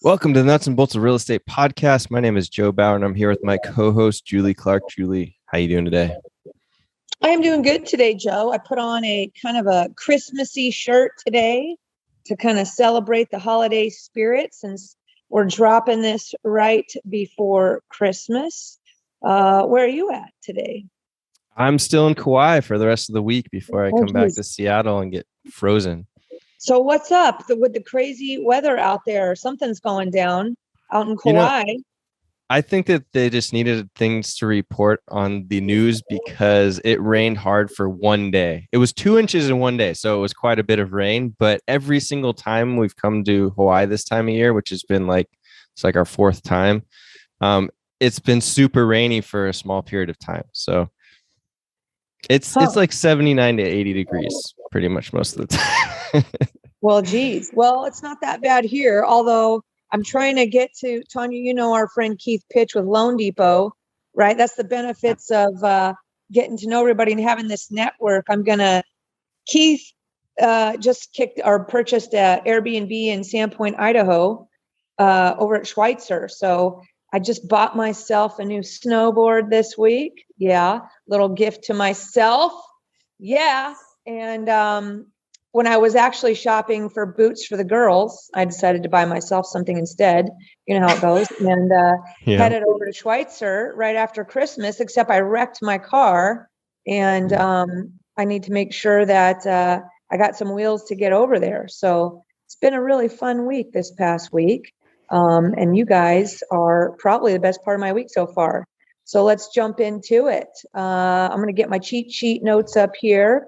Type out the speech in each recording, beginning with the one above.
Welcome to the Nuts and Bolts of Real Estate podcast. My name is Joe Bauer, and I'm here with my co-host, Julie Clark. Julie, how you doing today? I am doing good today, Joe. I put on a kind of a Christmassy shirt today to kind of celebrate the holiday spirit since we're dropping this right before Christmas. Where are you at today? I'm still in Kauai for the rest of the week before I come back geez. to Seattle and get frozen. So what's up with the crazy weather out there? Something's going down out in Kauai. I think that they just needed things to report on the news because it rained hard for one day. It was 2 inches in one day, so it was quite a bit of rain. But every single time we've come to Hawaii this time of year, which has been it's like our fourth time, it's been super rainy for a small period of time. So it's like 79 to 80 degrees pretty much most of the time. Well, geez. Well, it's not that bad here, although I'm trying to get to, Tonya, you know our friend Keith Pitch with Loan Depot, right? That's the benefits of getting to know everybody and having this network. Keith just purchased an Airbnb in Sandpoint, Idaho, over at Schweitzer. So I just bought myself a new snowboard this week. Yeah, little gift to myself. Yeah, and when I was actually shopping for boots for the girls, I decided to buy myself something instead. You know how it goes. And headed over to Schweitzer right after Christmas, except I wrecked my car. And I need to make sure that I got some wheels to get over there. So it's been a really fun week this past week. And you guys are probably the best part of my week so far. So let's jump into it. I'm going to get my cheat sheet notes up here.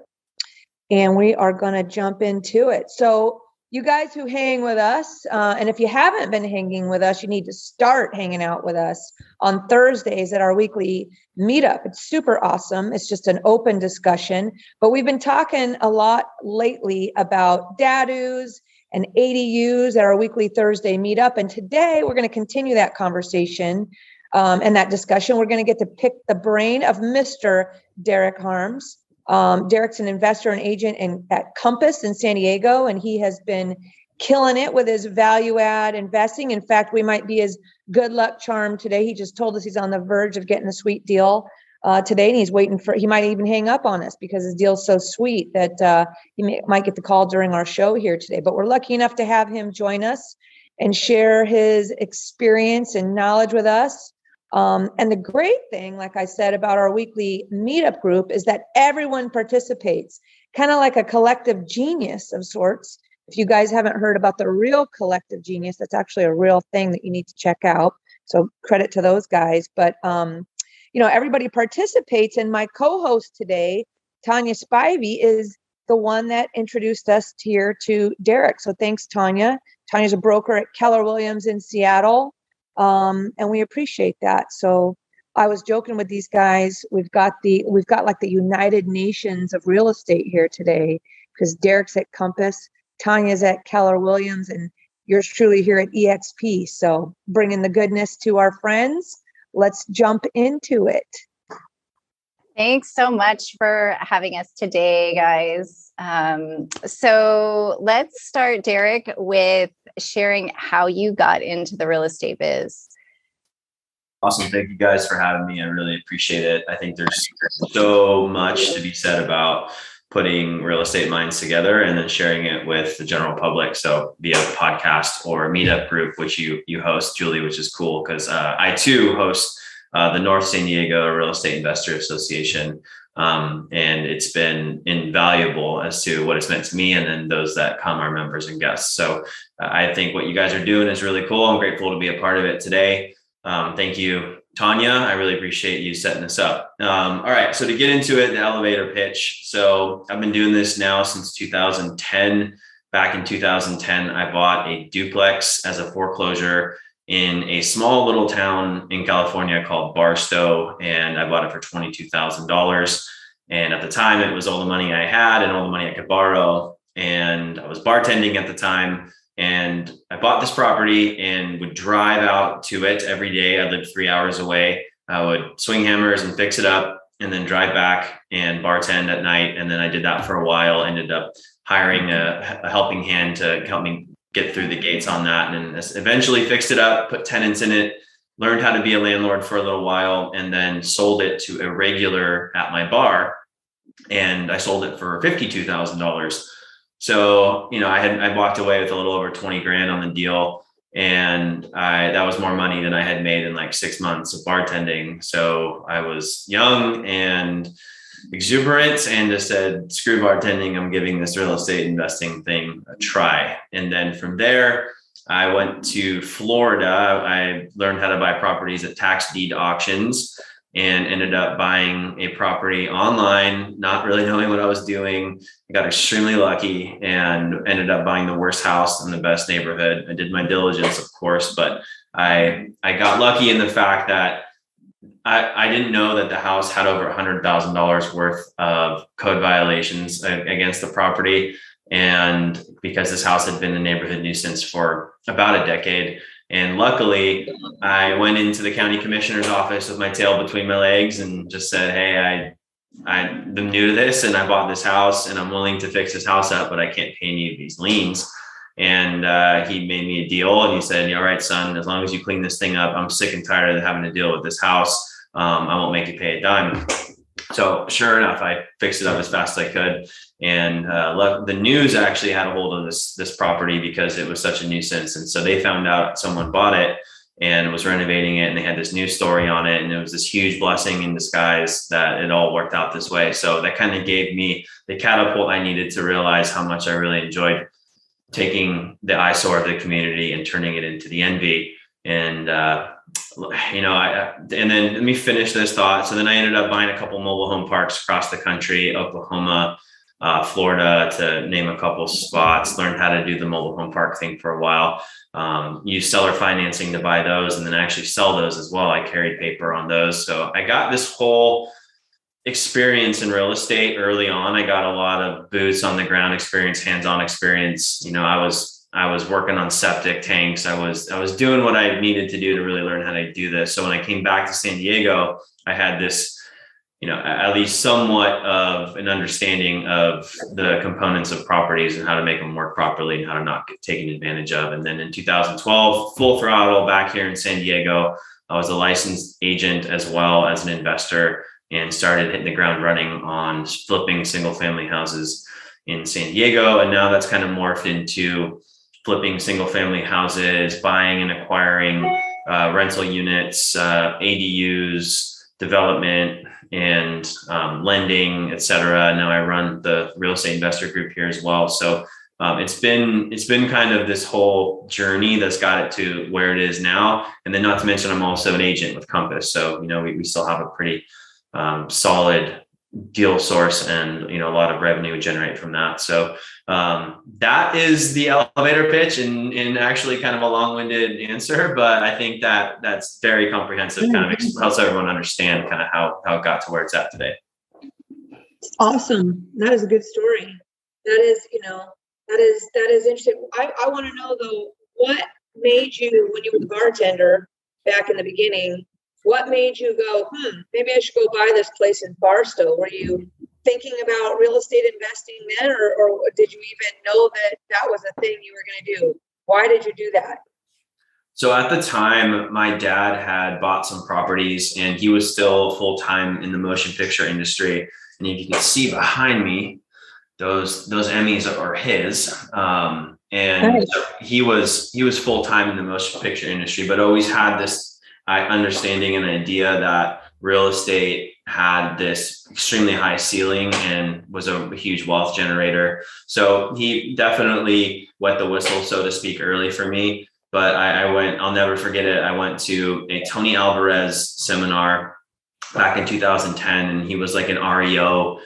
And we are going to jump into it. So you guys who hang with us, and if you haven't been hanging with us, you need to start hanging out with us on Thursdays at our weekly meetup. It's super awesome. It's just an open discussion. But we've been talking a lot lately about DADUs and ADUs at our weekly Thursday meetup. And today we're going to continue that conversation and that discussion. We're going to get to pick the brain of Mr. Derek Harms. Derek's an investor and agent at Compass in San Diego, and he has been killing it with his value add investing. In fact, we might be his good luck charm today. He just told us he's on the verge of getting a sweet deal today, and he might even hang up on us because his deal's so sweet that he might get the call during our show here today. But we're lucky enough to have him join us and share his experience and knowledge with us. And the great thing, like I said, about our weekly meetup group is that everyone participates, kind of like a collective genius of sorts. If you guys haven't heard about the real collective genius, that's actually a real thing that you need to check out. So credit to those guys. But, everybody participates. And my co-host today, Tonya Spivey, is the one that introduced us here to Derek. So thanks, Tonya. Tonya's a broker at Keller Williams in Seattle. And we appreciate that. So I was joking with these guys. We've got like the United Nations of real estate here today because Derek's at Compass, Tonya's at Keller Williams, and yours truly here at EXP. So bringing the goodness to our friends. Let's jump into it. Thanks so much for having us today, guys. So let's start, Derek, with sharing how you got into the real estate biz. Awesome. Thank you guys for having me. I really appreciate it. I think there's so much to be said about putting real estate minds together and then sharing it with the general public. So via podcast or meetup group, which you host, Julie, which is cool because I too host the North San Diego Real Estate Investor Association. And it's been invaluable as to what it's meant to me and then those that come are members and guests. So I think what you guys are doing is really cool. I'm grateful to be a part of it today. Thank you, Tonya. I really appreciate you setting this up. All right. So to get into it, the elevator pitch. So I've been doing this now since 2010. Back in 2010, I bought a duplex as a foreclosure in a small little town in California called Barstow, and I bought it for $22,000. And at the time, it was all the money I had and all the money I could borrow. And I was bartending at the time. And I bought this property and would drive out to it every day. I lived 3 hours away. I would swing hammers and fix it up and then drive back and bartend at night. And then I did that for a while, ended up hiring a helping hand to help me get through the gates on that, and eventually fixed it up, put tenants in it, learned how to be a landlord for a little while, and then sold it to a regular at my bar. And I sold it for $52,000. So, I walked away with a little over 20 grand on the deal. And that was more money than I had made in like 6 months of bartending. So I was young and exuberant and just said, screw bartending. I'm giving this real estate investing thing a try. And then from there, I went to Florida. I learned how to buy properties at tax deed auctions and ended up buying a property online, not really knowing what I was doing. I got extremely lucky and ended up buying the worst house in the best neighborhood. I did my diligence, of course, but I got lucky in the fact that I didn't know that the house had over $100,000 worth of code violations against the property. And because this house had been a neighborhood nuisance for about a decade. And luckily, I went into the county commissioner's office with my tail between my legs and just said, hey, I'm new to this and I bought this house and I'm willing to fix this house up, but I can't pay any of these liens. And he made me a deal and he said, all right, son, as long as you clean this thing up, I'm sick and tired of having to deal with this house. I won't make you pay a dime. So sure enough, I fixed it up as fast as I could. And the news actually had a hold of this property because it was such a nuisance. And so they found out someone bought it and was renovating it. And they had this news story on it. And it was this huge blessing in disguise that it all worked out this way. So that kind of gave me the catapult I needed to realize how much I really enjoyed taking the eyesore of the community and turning it into the envy. And, and then let me finish this thought. So then I ended up buying a couple mobile home parks across the country, Oklahoma, Florida, to name a couple spots, learned how to do the mobile home park thing for a while, used seller financing to buy those and then actually sell those as well. I carried paper on those. So I got this whole experience in real estate early on. I got a lot of boots on the ground experience, hands-on experience. I was working on septic tanks. I was doing what I needed to do to really learn how to do this. So when I came back to San Diego, I had this, at least somewhat of an understanding of the components of properties and how to make them work properly and how to not get taken advantage of. And then in 2012, full throttle back here in San Diego, I was a licensed agent as well as an investor and started hitting the ground running on flipping single family houses in San Diego. And now that's kind of morphed into flipping single family houses, buying and acquiring rental units, ADUs, development, and lending, et cetera. Now I run the real estate investor group here as well. So it's been kind of this whole journey that's got it to where it is now. And then not to mention, I'm also an agent with Compass. So, we still have a pretty solid deal source and, a lot of revenue we generate from that. So that is the elevator pitch and actually kind of a long-winded answer, but I think that that's very comprehensive, kind of helps everyone understand kind of how it got to where it's at today. Awesome. That is a good story. That is, that is interesting. I want to know though, what made you, when you were the bartender back in the beginning, what made you go, maybe I should go buy this place in Barstow? Were you thinking about real estate investing then, or did you even know that was a thing you were going to do? Why did you do that? So at the time, my dad had bought some properties and he was still full-time in the motion picture industry. And if you can see behind me, those Emmys are his. And Nice. he was full-time in the motion picture industry, but always had this understanding and idea that real estate had this extremely high ceiling and was a huge wealth generator. So he definitely wet the whistle, so to speak, early for me. But I'll never forget it. I went to a Tony Alvarez seminar back in 2010, and he was like an REO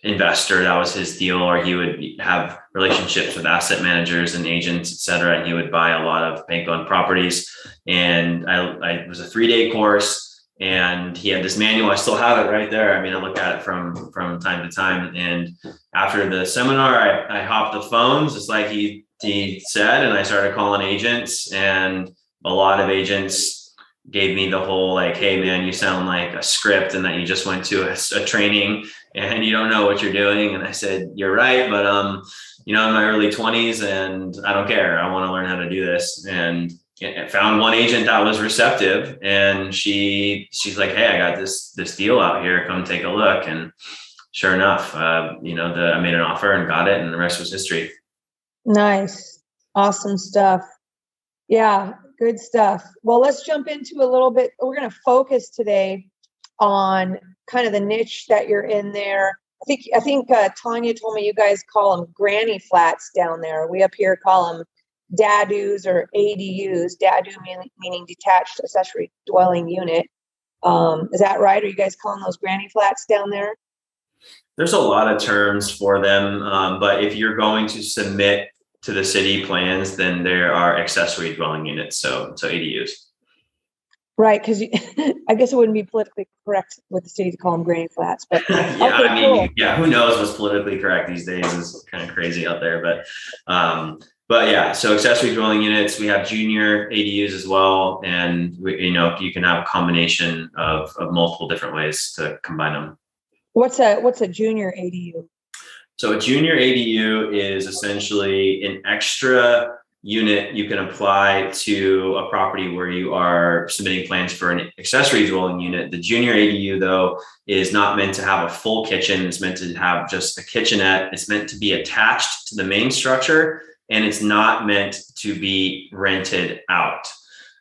investor. That was his deal, or he would have relationships with asset managers and agents, et cetera. And he would buy a lot of bank-owned properties. And I was a 3-day course, and he had this manual. I still have it right there. I mean, I look at it from time to time. And after the seminar, I hopped the phones, just like he said, and I started calling agents, and a lot of agents gave me the whole like, hey man, you sound like a script and that you just went to a training and you don't know what you're doing. And I said, you're right, but in my early 20s and I don't care. I want to learn how to do this. And I found one agent that was receptive, and she's like, hey, I got this deal out here, come take a look. And sure enough, I made an offer and got it, and the rest was history. Nice. Awesome stuff. Yeah, good stuff. Well, let's jump into a little bit. We're going to focus today on kind of the niche that you're in there. I think Tonya told me you guys call them granny flats down there. We up here call them DADUs or ADUs. DADU meaning detached accessory dwelling unit. Is that right? Are you guys calling those granny flats down there? There's a lot of terms for them, but if you're going to submit to the city plans, then there are accessory dwelling units, so ADUs. Right, because I guess it wouldn't be politically correct with the city to call them granny flats, but yeah, okay, cool. Who knows what's politically correct these days? Is kind of crazy out there, but yeah, so accessory dwelling units. We have junior ADUs as well, and you can have a combination of multiple different ways to combine them. What's a junior ADU? So a junior ADU is essentially an extra unit you can apply to a property where you are submitting plans for an accessory dwelling unit. The junior ADU, though, is not meant to have a full kitchen. It's meant to have just a kitchenette. It's meant to be attached to the main structure, and it's not meant to be rented out.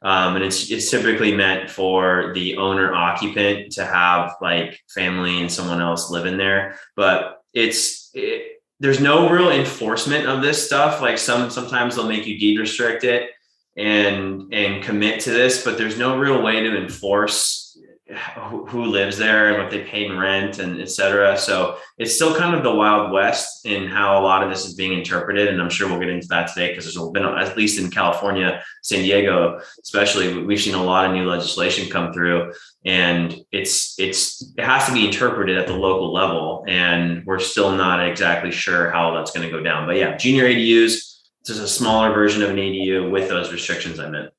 And it's typically meant for the owner occupant to have like family and someone else live in there. But there's no real enforcement of this stuff. Like sometimes they'll make you deed restrict it and commit to this, but there's no real way to enforce who lives there and what they pay in rent and et cetera. So it's still kind of the Wild West in how a lot of this is being interpreted. And I'm sure we'll get into that today, because there's been, at least in California, San Diego, especially, we've seen a lot of new legislation come through, and it has to be interpreted at the local level. And we're still not exactly sure how that's going to go down. But yeah, junior ADUs, just a smaller version of an ADU with those restrictions I meant.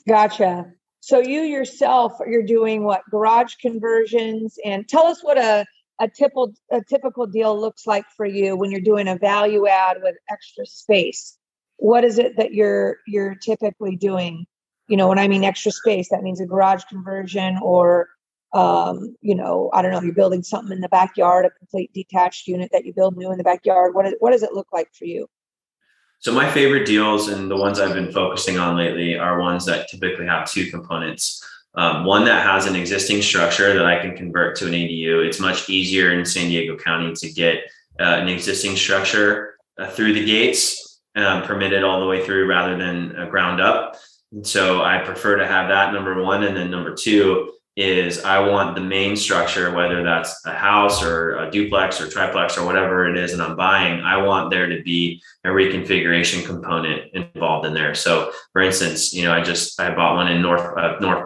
Gotcha. So you yourself, you're doing what, garage conversions, and tell us what a typical deal looks like for you when you're doing a value add with extra space. What is it that you're typically doing? When I mean extra space, that means a garage conversion, or I don't know, you're building something in the backyard, a complete detached unit that you build new in the backyard. What does it look like for you? So my favorite deals, and the ones I've been focusing on lately, are ones that typically have two components. One that has an existing structure that I can convert to an ADU. It's much easier in San Diego County to get an existing structure through the gates, permitted all the way through, rather than ground up. So I prefer to have that, number one. And then number two is I want the main structure, whether that's a house or a duplex or triplex or whatever it is that I'm buying, I want there to be a reconfiguration component involved in there. So for instance, I bought one in North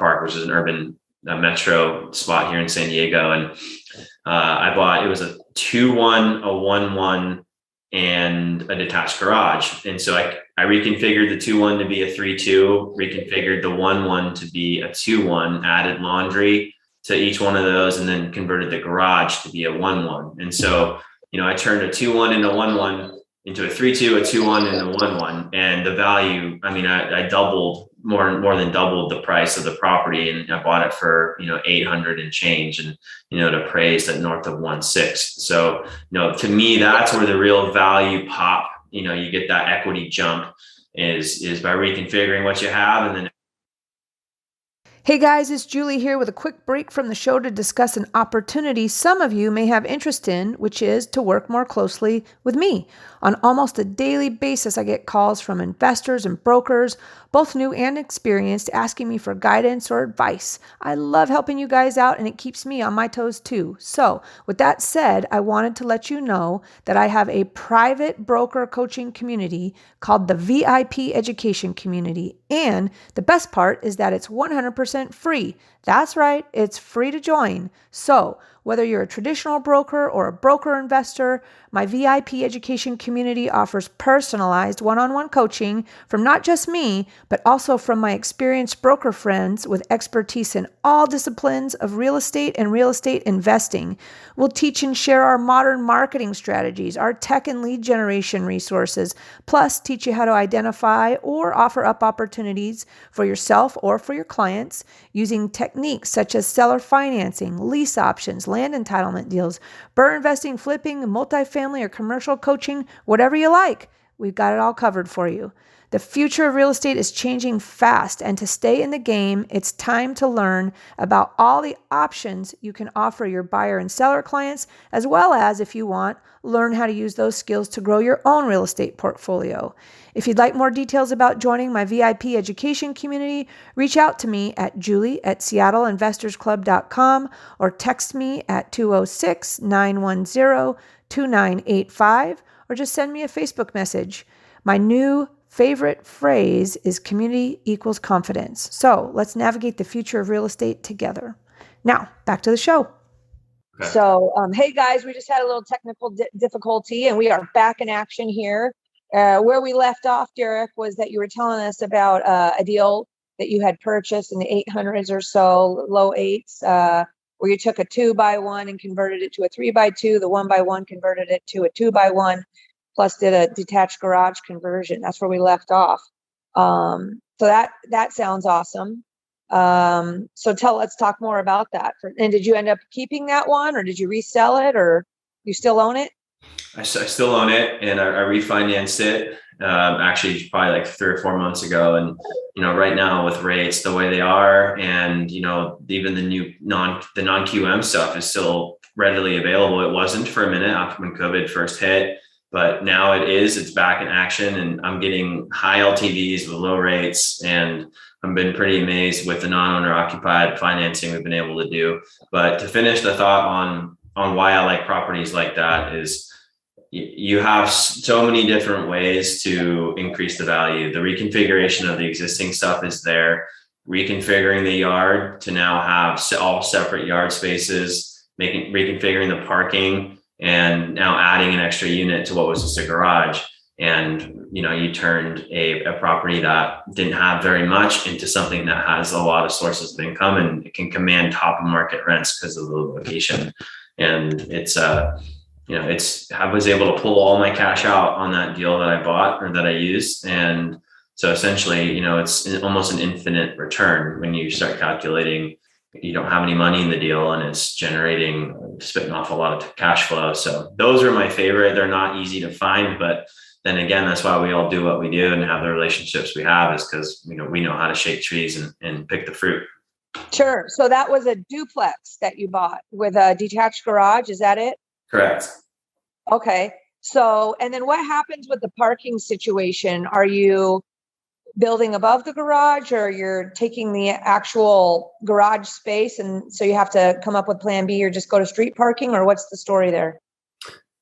Park, which is an urban metro spot here in San Diego. And it was a 2-1, a 1-1, and a detached garage. And so I reconfigured the 2-1 to be a 3-2, reconfigured the 1-1 to be a 2-1, added laundry to each one of those, and then converted the garage to be a 1-1. And so, I turned a 2-1 into 1-1 into a 3-2, a 2-1, and a 1-1. And the value, I doubled, more than doubled the price of the property, and I bought it for $800 and change, and it appraised at north of 1.6. So to me, that's where the real value pop, you get that equity jump is by reconfiguring what you have. And then Hey guys, it's Julie here with a quick break from the show to discuss an opportunity some of you may have interest in, which is to work more closely with me. On almost a daily basis, I get calls from investors and brokers, both new and experienced, asking me for guidance or advice. I love helping you guys out, and it keeps me on my toes too. So with that said, I wanted to let you know that I have a private broker coaching community called the VIP Education Community. And the best part is that it's 100% free. That's right, it's free to join. So Whether you're a traditional broker or a broker investor, my VIP education community offers personalized one-on-one coaching from not just me, but also from my experienced broker friends with expertise in all disciplines of real estate and real estate investing. We'll teach and share our modern marketing strategies, our tech and lead generation resources, plus teach you how to identify or offer up opportunities for yourself or for your clients using techniques such as seller financing, lease options, land entitlement deals, BRRRR investing, flipping, multifamily or commercial coaching, whatever you like. We've got it all covered for you. The future of real estate is changing fast, and to stay in the game, it's time to learn about all the options you can offer your buyer and seller clients, as well as, if you want, learn how to use those skills to grow your own real estate portfolio. If you'd like more details about joining my VIP education community, reach out to me at julie@seattleinvestorsclub.com or text me at 206-910-2985 or just send me a Facebook message. My new favorite phrase is community equals confidence. So let's navigate the future of real estate together. Now, back to the show. Okay. So, hey guys, we just had a little technical difficulty and we are back in action here. Where we left off, Derek, was that you were telling us about a deal that you had purchased in the 800s or so, low eights, where you took a 2x1 and converted it to a 3x2. The 1x1 converted it to a 2x1. Plus did a detached garage conversion. That's where we left off. So that sounds awesome. So let's talk more about that. And did you end up keeping that one, or did you resell it, or you still own it? I still own it, and I refinanced it actually probably like 3 or 4 months ago. And right now with rates the way they are, and even the new non-QM stuff is still readily available. It wasn't for a minute after when COVID first hit. But now it's back in action, and I'm getting high LTVs with low rates, and I've been pretty amazed with the non-owner occupied financing we've been able to do. But to finish the thought on why I like properties like that is you have so many different ways to increase the value. The reconfiguration of the existing stuff is there, reconfiguring the yard to now have all separate yard spaces, reconfiguring the parking, and now adding an extra unit to what was just a garage. And, you turned a property that didn't have very much into something that has a lot of sources of income, and it can command top of market rents because of the location. And I was able to pull all my cash out on that deal that I bought or that I used. And so essentially, it's almost an infinite return when you start calculating. You don't have any money in the deal, and it's spitting off a lot of cash flow. So those are my favorite. They're not easy to find, but then again, that's why we all do what we do and have the relationships we have, is because we know how to shake trees and pick the fruit. Sure. So that was a duplex that you bought with a detached garage. Is that it? Correct. Okay. So, and then what happens with the parking situation? Are you building above the garage, or you're taking the actual garage space, and so you have to come up with plan B or just go to street parking, or what's the story there?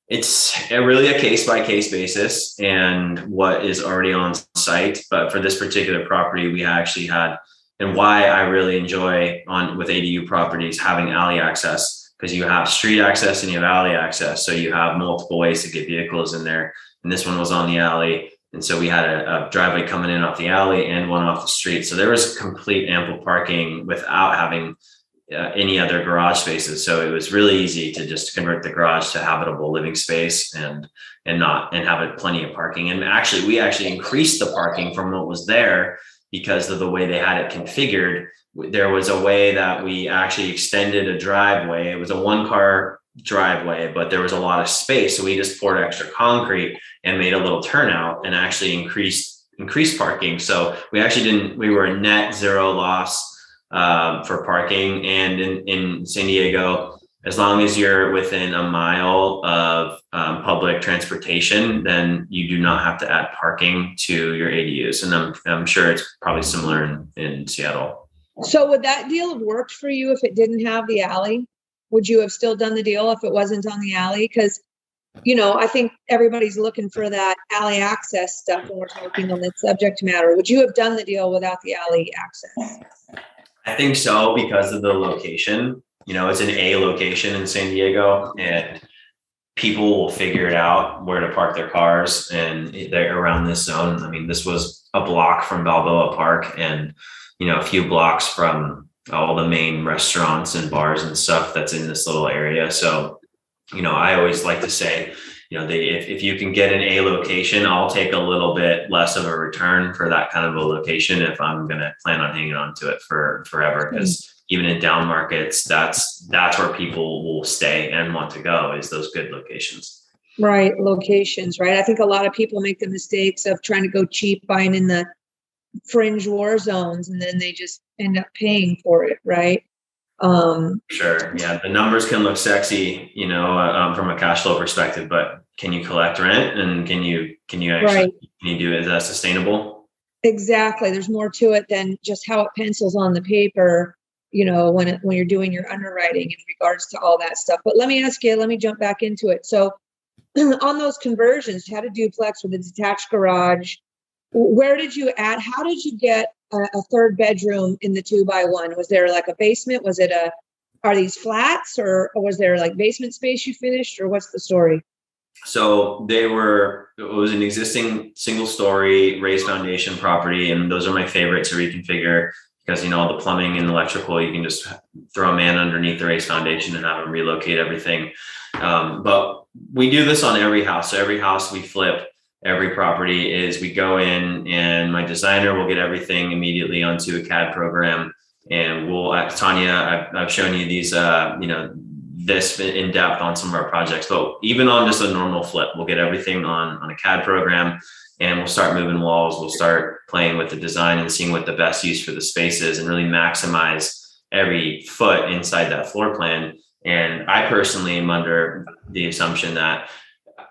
It's really a case by case basis and what is already on site. But for this particular property, we actually had, and why I really enjoy with ADU properties having alley access, because you have street access and you have alley access. So you have multiple ways to get vehicles in there. And this one was on the alley. And so we had a driveway coming in off the alley and one off the street. So there was complete ample parking without having any other garage spaces. So it was really easy to just convert the garage to habitable living space and have it plenty of parking. And actually, we increased the parking from what was there because of the way they had it configured. There was a way that we actually extended a driveway. It was a 1-car driveway, but there was a lot of space. So we just poured extra concrete and made a little turnout and actually increased parking. So we were a net zero loss for parking. And in San Diego, as long as you're within a mile of public transportation, then you do not have to add parking to your ADUs. And I'm sure it's probably similar in Seattle. So would that deal have worked for you if it didn't have the alley? Would you have still done the deal if it wasn't on the alley? Because, I think everybody's looking for that alley access stuff when we're talking on that subject matter. Would you have done the deal without the alley access? I think so, because of the location. it's an A location in San Diego, and people will figure it out where to park their cars, and they're around this zone. I mean, this was a block from Balboa Park, and a few blocks from all the main restaurants and bars and stuff that's in this little area. So, I always like to say, if you can get an A location, I'll take a little bit less of a return for that kind of a location if I'm going to plan on hanging on to it for forever. Because even in down markets, that's where people will stay and want to go, is those good locations. Right. Locations. Right. I think a lot of people make the mistakes of trying to go cheap buying in the fringe war zones, and then they just end up paying for it. Right. Sure. Yeah. The numbers can look sexy, from a cash flow perspective, but can you collect rent, and can you actually, right. Can you do it? Is that sustainable? Exactly. There's more to it than just how it pencils on the paper, when you're doing your underwriting in regards to all that stuff. But let me jump back into it. So on those conversions, you had a duplex with a detached garage. Where did you add? How did you get a third bedroom in the 2x1? Was there like a basement? Are these flats, or was there like basement space you finished, or what's the story? So it was an existing single story raised foundation property. And those are my favorite to reconfigure, because, the plumbing and electrical, you can just throw a man underneath the raised foundation and have them relocate everything. But we do this on every house. So every house we flip, every property is, we go in and my designer will get everything immediately onto a CAD program. And Tonya, I've shown you these, this in depth on some of our projects, but even on just a normal flip, we'll get everything on a CAD program, and we'll start moving walls. We'll start playing with the design and seeing what the best use for the space is, and really maximize every foot inside that floor plan. And I personally am under the assumption that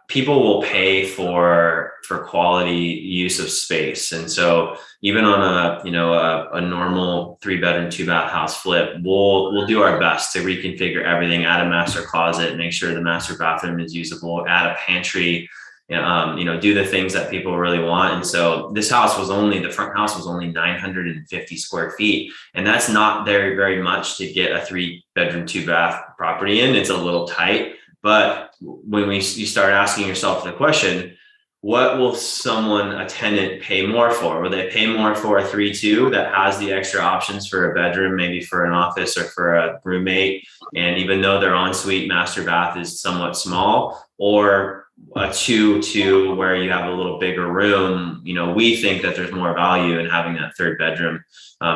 people will pay for quality use of space. And so even on a normal 3-bedroom, 2-bath house flip, we'll do our best to reconfigure everything, add a master closet, make sure the master bathroom is usable, add a pantry, do the things that people really want. And so the front house was only 950 square feet. And that's not very, very much to get a 3-bedroom, 2-bath property in. It's a little tight. But when you start asking yourself the question, what will a tenant pay more for? Will they pay more for a 3-2 that has the extra options for a bedroom, maybe for an office or for a roommate? And even though their ensuite master bath is somewhat small, or a 2-2 where you have a little bigger room, we think that there's more value in having that third bedroom.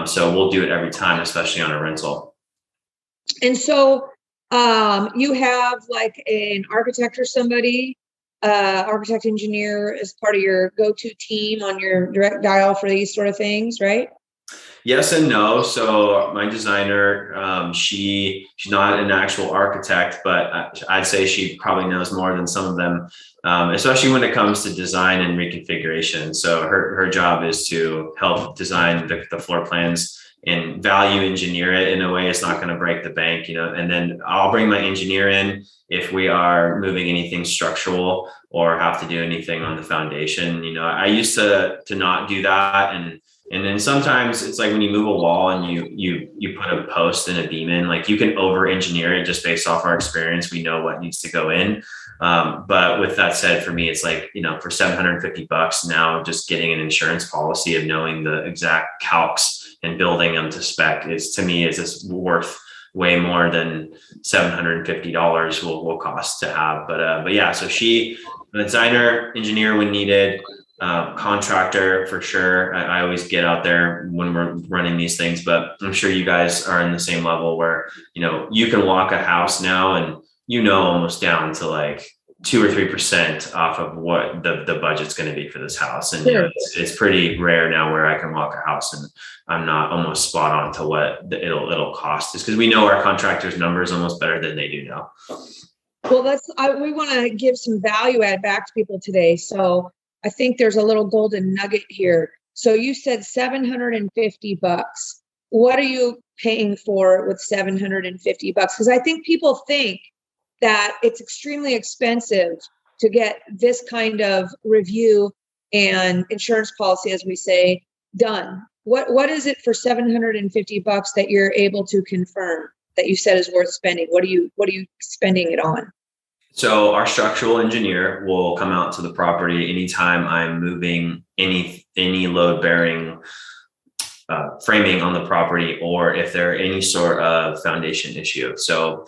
So we'll do it every time, especially on a rental. And so you have like an architect or somebody, architect engineer, as part of your go-to team on your direct dial for these sort of things, right? Yes and no. So my designer, she's not an actual architect, but I'd say she probably knows more than some of them, especially when it comes to design and reconfiguration. So her job is to help design the floor plans and value engineer it in a way it's not going to break the bank, and then I'll bring my engineer in if we are moving anything structural or have to do anything on the foundation. I used to not do that. And then sometimes it's like when you move a wall and you put a post and a beam in, like you can over engineer it just based off our experience. We know what needs to go in. But with that said, for me, it's like, for $750 now, just getting an insurance policy of knowing the exact calcs and building them to spec is just worth way more than $750 will cost to have. But yeah, so the designer, engineer when needed, contractor for sure. I always get out there when we're running these things, but I'm sure you guys are in the same level where, you can walk a house now and, almost down to like 2 or 3% off of what the budget's going to be for this house. And Sure. It's pretty rare now where I can walk a house and I'm not almost spot on to what it'll cost, just because we know our contractors' numbers almost better than they do now. Well, we want to give some value add back to people today. So I think there's a little golden nugget here. So you said $750. What are you paying for with $750? Because I think people think that it's extremely expensive to get this kind of review and insurance policy, as we say, done. What is it for $750 that you're able to confirm? that you said is worth spending? What are you spending it on? So our structural engineer will come out to the property anytime I'm moving any load bearing framing on the property, or if there are any sort of foundation issue. So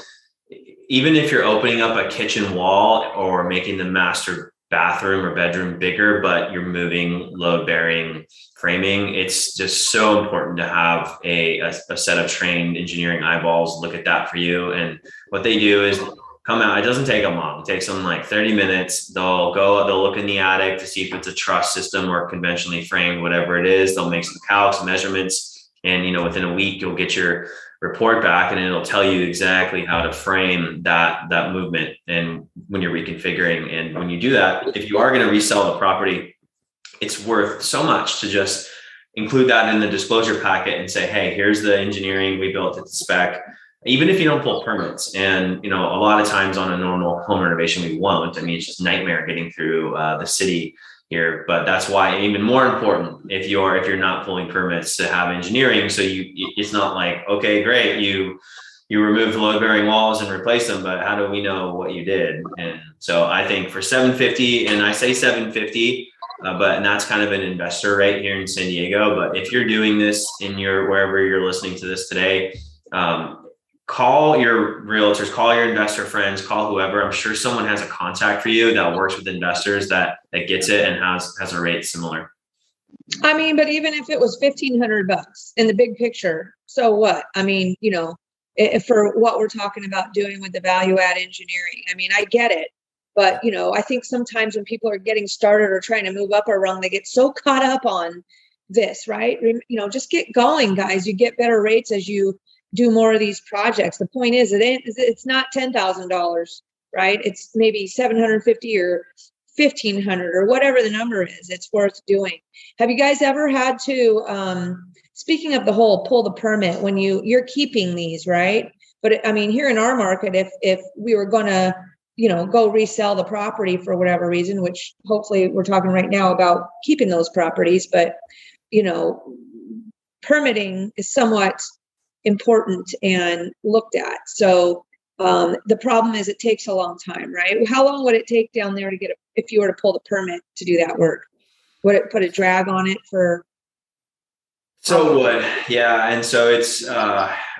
even if you're opening up a kitchen wall or making the master bathroom or bedroom bigger, but you're moving load bearing framing, it's just so important to have a set of trained engineering eyeballs look at that for you. And what they do is come out. It doesn't take them long. It takes them like 30 minutes. They'll look in the attic to see if it's a truss system or conventionally framed, whatever it is. They'll make some calcs, measurements, and within a week you'll get your report back, and it'll tell you exactly how to frame that movement and when you're reconfiguring. And when you do that, if you are going to resell the property, it's worth so much to just include that in the disclosure packet and say, hey, here's the engineering, we built it to spec. Even if you don't pull permits, and a lot of times on a normal home renovation we won't. I mean, it's just a nightmare getting through the city here. But that's why even more important if you're not pulling permits to have engineering. So it's not like, okay, great, you removed load bearing walls and replaced them, but how do we know what you did? And so I think for $750, and I say $750. And that's kind of an investor rate here in San Diego. But if you're doing this in wherever you're listening to this today, call your realtors, call your investor friends, call whoever. I'm sure someone has a contact for you that works with investors that gets it and has a rate similar. I mean, but even if it was $1,500 in the big picture, so what? I mean, for what we're talking about doing with the value add engineering, I mean, I get it. But, I think sometimes when people are getting started or trying to move up a rung, they get so caught up on this, right? Just get going, guys. You get better rates as you do more of these projects. The point is, it's not $10,000, right? It's maybe $750 or $1,500 or whatever the number is. It's worth doing. Have you guys ever had to, speaking of the whole pull the permit, when you're keeping these, right? But I mean, here in our market, if we were going to, go resell the property for whatever reason, which hopefully we're talking right now about keeping those properties, but, permitting is somewhat important and looked at. So the problem is it takes a long time, right? How long would it take down there to if you were to pull the permit to do that work? Would it put a drag on it for? So it would, yeah. And so it's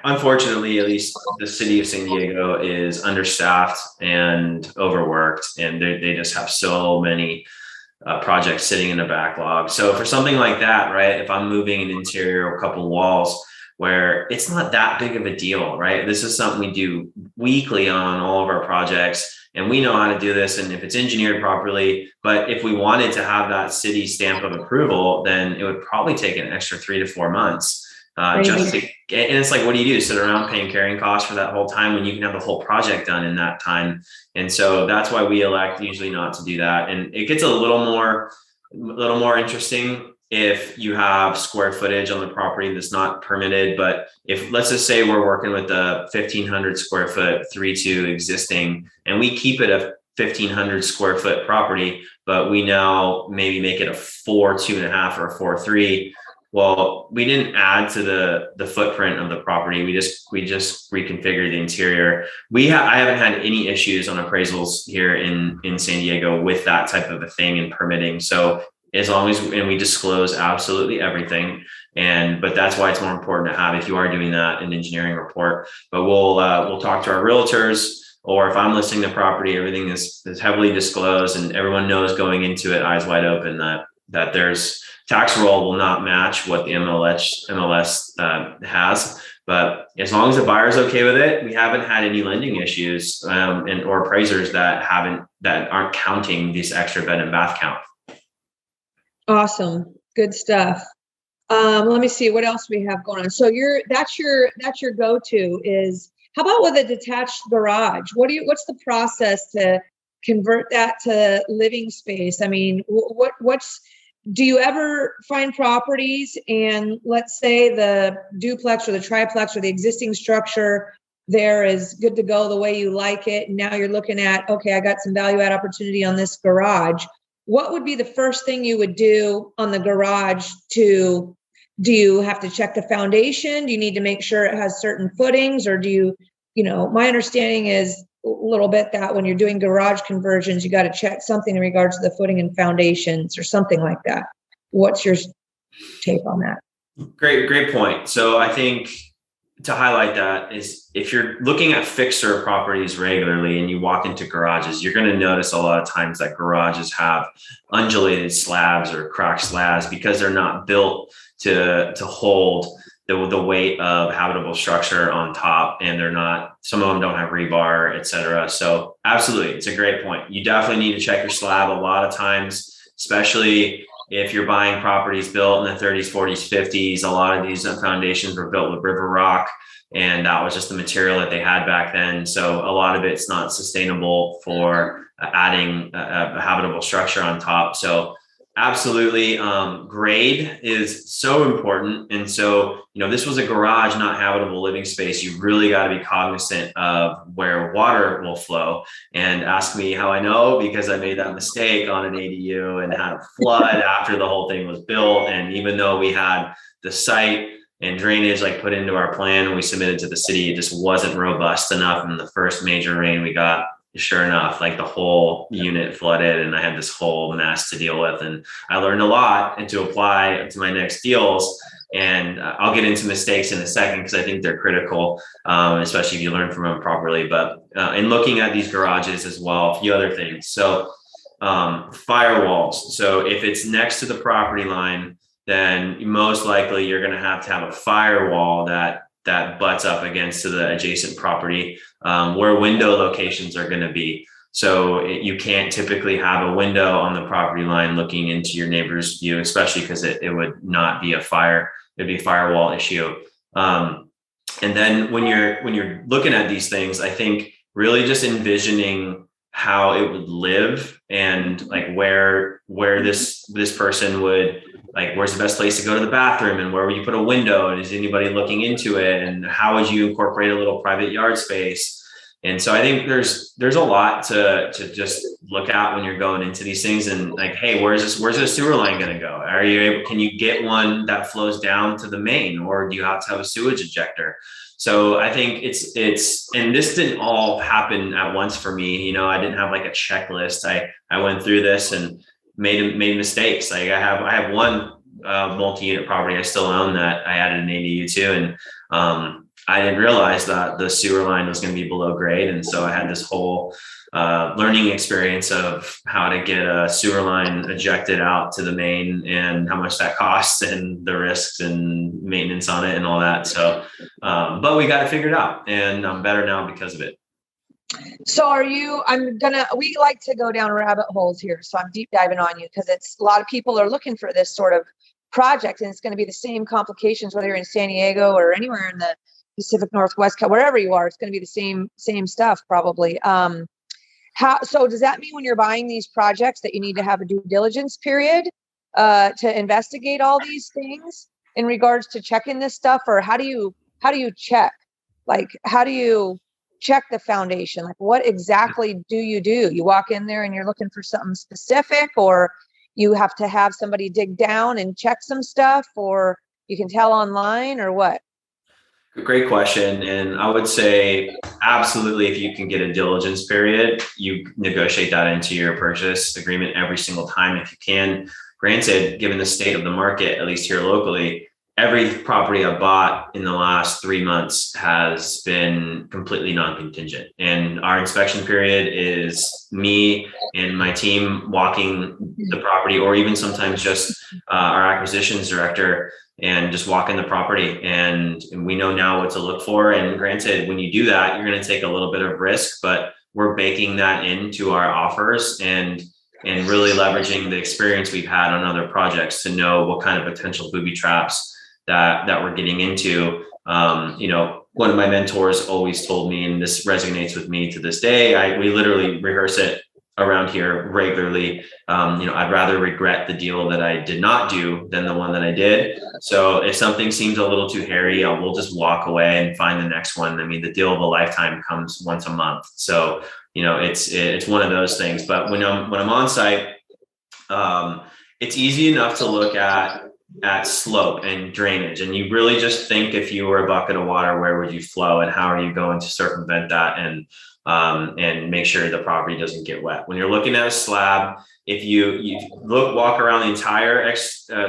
unfortunately, at least the city of San Diego is understaffed and overworked, and they just have so many projects sitting in a backlog. So for something like that, right, if I'm moving an interior or a couple walls where it's not that big of a deal, right? This is something we do weekly on all of our projects, and we know how to do this. And if it's engineered properly, but if we wanted to have that city stamp of approval, then it would probably take an extra 3 to 4 months. And it's like, what do you do? Sit around paying carrying costs for that whole time when you can have the whole project done in that time? And so that's why we elect usually not to do that. And it gets a little more interesting if you have square footage on the property that's not permitted. But if, let's just say we're working with a 1,500 square foot 3-2 existing, and we keep it a 1,500 square foot property, but we now maybe make it a 4.2.5 or a 4.3. Well, we didn't add to the footprint of the property. We just reconfigured the interior. I haven't had any issues on appraisals here in San Diego with that type of a thing and permitting. So as long as, and we disclose absolutely everything. But that's why it's more important to have, if you are doing that, an engineering report. But we'll talk to our realtors, or if I'm listing the property, everything is heavily disclosed and everyone knows going into it, eyes wide open, that there's tax roll will not match what the MLS has. But as long as the buyer's okay with it, we haven't had any lending issues or appraisers that aren't counting this extra bed and bath count. Awesome. Good stuff. Let me see what else we have going on. So that's your go-to is, how about with a detached garage? What's the process to convert that to living space? I mean, do you ever find properties and let's say the duplex or the triplex or the existing structure there is good to go the way you like it, and now you're looking at, okay, I got some value add opportunity on this garage. What would be the first thing you would do on the garage to do you have to check the foundation? Do you need to make sure it has certain footings, or do you know, my understanding is a little bit that when you're doing garage conversions, you got to check something in regards to the footing and foundations or something like that. What's your take on that? Great point. So I think to highlight that is, if you're looking at fixer properties regularly and you walk into garages, you're going to notice a lot of times that garages have undulated slabs or cracked slabs because they're not built to hold the weight of habitable structure on top, and some of them don't have rebar, etc. So absolutely, it's a great point. You definitely need to check your slab a lot of times, especially if you're buying properties built in the 30s, 40s, 50s. A lot of these foundations were built with river rock, and that was just the material that they had back then. So a lot of it's not sustainable for adding a habitable structure on top. So absolutely, grade is so important. And so, this was a garage, not habitable living space. You really got to be cognizant of where water will flow. And ask me how I know, because I made that mistake on an ADU and had a flood after the whole thing was built. And even though we had the site and drainage put into our plan and we submitted to the city, it just wasn't robust enough. And the first major rain we got, sure enough, the whole unit flooded, and I had this whole mess to deal with. And I learned a lot and to apply to my next deals. And I'll get into mistakes in a second because I think they're critical, especially if you learn from them properly. But in looking at these garages as well, a few other things. So firewalls. So if it's next to the property line, then most likely you're going to have a firewall that butts up against to the adjacent property, where window locations are going to be. So you can't typically have a window on the property line looking into your neighbor's view, especially because it would not be it'd be a firewall issue. And then when you're looking at these things, I think really just envisioning how it would live, and where this person would, where's the best place to go to the bathroom, and where would you put a window, and is anybody looking into it, and how would you incorporate a little private yard space? And so I think there's a lot to just look at when you're going into these things, and hey, where's the sewer line going to go? Can you get one that flows down to the main, or do you have to have a sewage ejector? So I think it's, and this didn't all happen at once for me. I didn't have a checklist. I went through this and made mistakes. I have one multi-unit property I still own that I added an ADU to, and I didn't realize that the sewer line was going to be below grade. And so I had this whole learning experience of how to get a sewer line ejected out to the main, and how much that costs, and the risks and maintenance on it and all that. So, but we got it figured out, and I'm better now because of it. So we like to go down rabbit holes here. So I'm deep diving on you because a lot of people are looking for this sort of project, and it's going to be the same complications, whether you're in San Diego or anywhere in the Pacific Northwest, wherever you are, it's going to be the same stuff probably. So does that mean when you're buying these projects that you need to have a due diligence period to investigate all these things in regards to checking this stuff? Or how do you check? How do you check the foundation? What exactly do? You walk in there and you're looking for something specific, or you have to have somebody dig down and check some stuff, or you can tell online, or what? Great question. And I would say absolutely, if you can get a diligence period, you negotiate that into your purchase agreement every single time if you can. Granted, given the state of the market, at least here locally, every property I bought in the last 3 months has been completely non-contingent. And our inspection period is me and my team walking the property, or even sometimes just our acquisitions director, and just walking the property. And we know now what to look for. And granted, when you do that, you're going to take a little bit of risk, but we're baking that into our offers, and really leveraging the experience we've had on other projects to know what kind of potential booby traps that we're getting into. One of my mentors always told me, and this resonates with me to this day, we literally rehearse it around here regularly. I'd rather regret the deal that I did not do than the one that I did. So if something seems a little too hairy, we'll just walk away and find the next one. I mean, the deal of a lifetime comes once a month. So, it's one of those things. But when I'm on site, it's easy enough to look at at slope and drainage. And you really just think, if you were a bucket of water, where would you flow and how are you going to circumvent that and make sure the property doesn't get wet. When you're looking at a slab, if you walk around the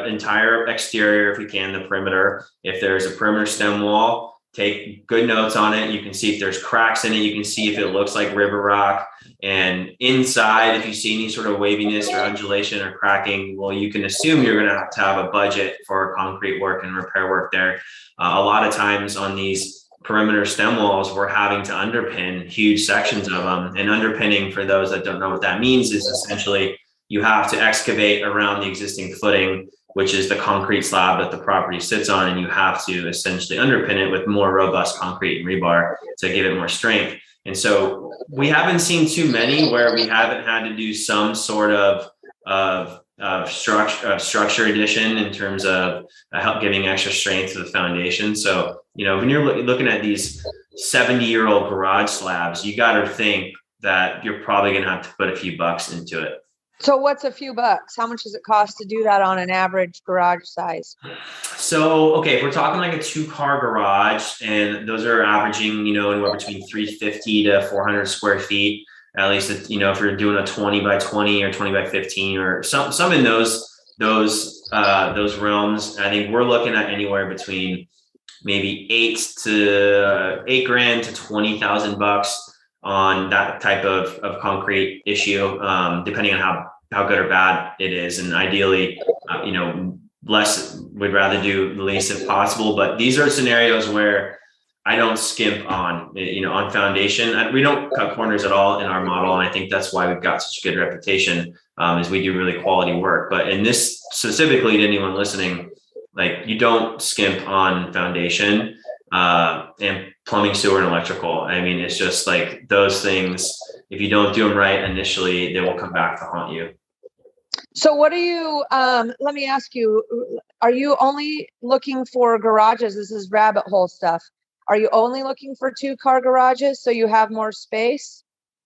entire exterior, if we can, the perimeter, if there's a perimeter stem wall, take good notes on it. You can see if there's cracks in it. You can see if it looks like river rock. And inside, if you see any sort of waviness or undulation or cracking, well, you can assume you're going to have a budget for concrete work and repair work there. A lot of times on these perimeter stem walls, we're having to underpin huge sections of them. And underpinning, for those that don't know what that means, is essentially you have to excavate around the existing footing, which is the concrete slab that the property sits on, and you have to essentially underpin it with more robust concrete and rebar to give it more strength. And so we haven't seen too many where we haven't had to do some sort of structure addition in terms of help giving extra strength to the foundation. So, when you're looking at these 70-year-old garage slabs, you got to think that you're probably going to have to put a few bucks into it. So what's a few bucks? How much does it cost to do that on an average garage size? So, okay, if we're talking like a 2-car garage, and those are averaging, anywhere between 350 to 400 square feet, at least, if you're doing a 20 by 20 or 20 by 15 or some in those realms, I think we're looking at anywhere between maybe $8 grand to $20,000 on that type of concrete issue, depending on how good or bad it is. And ideally, less, we'd rather do the least if possible. But these are scenarios where I don't skimp on foundation. We don't cut corners at all in our model. And I think that's why we've got such a good reputation, is we do really quality work. But in this specifically, to anyone listening, like, you don't skimp on foundation and plumbing, sewer, and electrical. I mean, it's just like those things, if you don't do them right initially, they will come back to haunt you. So what are you, let me ask you, are you only looking for garages? This is rabbit hole stuff. Are you only looking for 2-car garages so you have more space?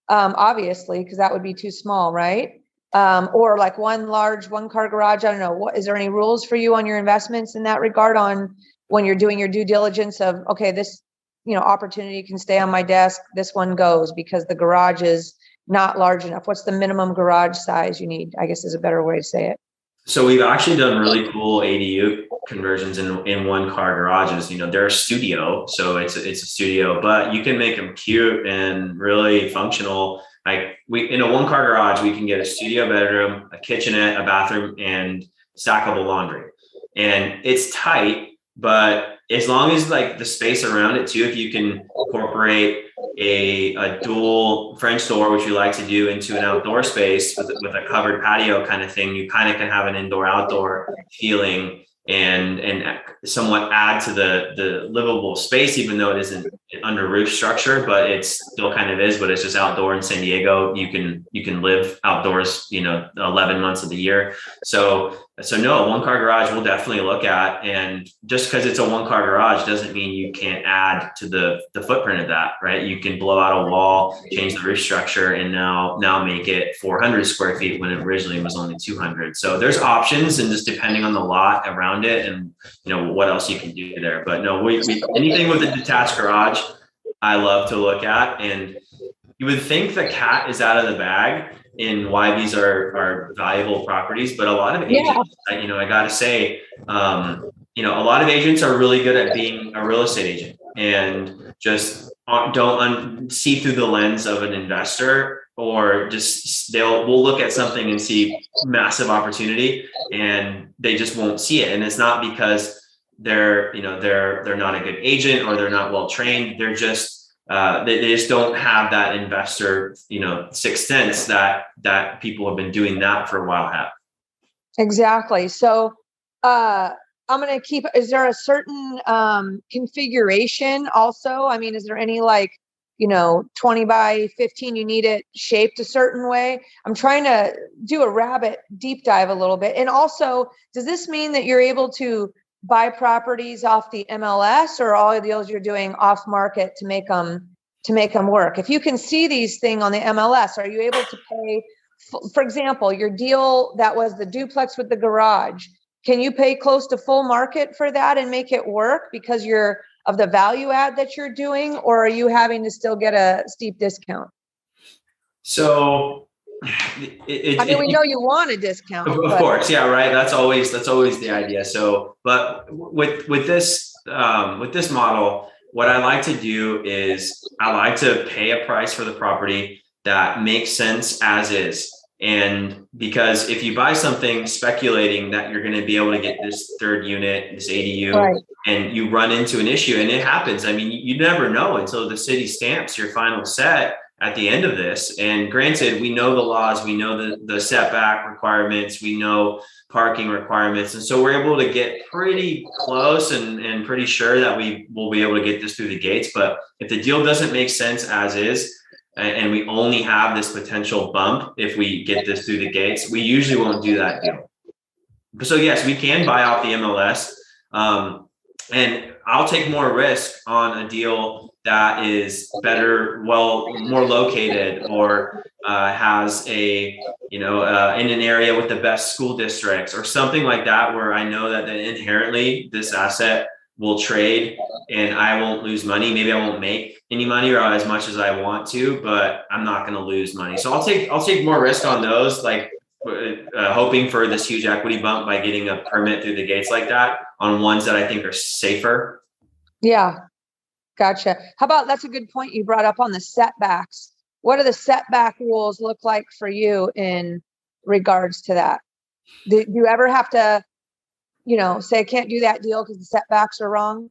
Obviously, because that would be too small, right? Or like one large 1-car garage. I don't know. Is there any rules for you on your investments in that regard, on when you're doing your due diligence of, okay, this, opportunity can stay on my desk, this one goes because the garage is not large enough? What's the minimum garage size you need, I guess, is a better way to say it. So we've actually done really cool ADU conversions in 1-car garages. They're a studio, so it's a studio, but you can make them cute and really functional. Like, in a 1-car garage, we can get a studio bedroom, a kitchenette, a bathroom, and stackable laundry. And it's tight, but as long as, like, the space around it too, if you can incorporate a dual French door, which we like to do, into an outdoor space with a covered patio kind of thing, you kind of can have an indoor outdoor feeling and somewhat add to the livable space, even though it isn't under roof structure, but it still kind of is. But it's just outdoor in San Diego. You can live outdoors, 11 months of the year. So no, a 1-car garage we'll definitely look at. And just because it's a 1-car garage doesn't mean you can't add to the footprint of that, right? You can blow out a wall, change the roof structure, and now make it 400 square feet when it originally was only 200. So there's options, and just depending on the lot around it and what else you can do there. But no, we anything with a detached garage, I love to look at. And you would think the cat is out of the bag in why these are valuable properties, but a lot of agents, I gotta say, a lot of agents are really good at being a real estate agent and just don't see through the lens of an investor, or just we'll look at something and see massive opportunity and they just won't see it. And it's not because they're not a good agent or they're not well trained. They're just they just don't have that investor, sixth sense that people have been doing that for a while have. Exactly. So I'm going to keep, is there a certain configuration also? I mean, is there any 20 by 15, you need it shaped a certain way? I'm trying to do a rabbit deep dive a little bit. And also, does this mean that you're able to buy properties off the MLS, or all of deals you're doing off market to make them work? If you can see these things on the MLS, are you able to pay, for example, your deal that was the duplex with the garage? can you pay close to full market for that and make it work because you're of the value add that you're doing, or are you having to still get a steep discount? So I mean, we know you want a discount. of course, yeah, right. That's always the idea. So, but with this model, what I like to do is I like to pay a price for the property that makes sense as is. And because if you buy something speculating that you're going to be able to get this third unit, this ADU, Right. and you run into an issue, and it happens. I mean, you never know until the city stamps your final set at the end of this. And granted, we know the laws, we know the setback requirements, we know parking requirements. And so we're able to get pretty close and pretty sure that we will be able to get this through the gates. But if the deal doesn't make sense as is, and we only have this potential bump if we get this through the gates, we usually won't do that deal. So yes, we can buy off the MLS. And I'll take more risk on a deal that is better, more located, or has in an area with the best school districts or something like that, where I know that inherently this asset will trade and I won't lose money. Maybe I won't make any money or as much as I want to, but I'm not going to lose money. So I'll take more risk on those, like hoping for this huge equity bump by getting a permit through the gates like that on ones that I think are safer. Yeah. Gotcha. How about, that's a good point you brought up on the setbacks. What do the setback rules look like for you in regards to that? Do you ever have to, say I can't do that deal because the setbacks are wrong?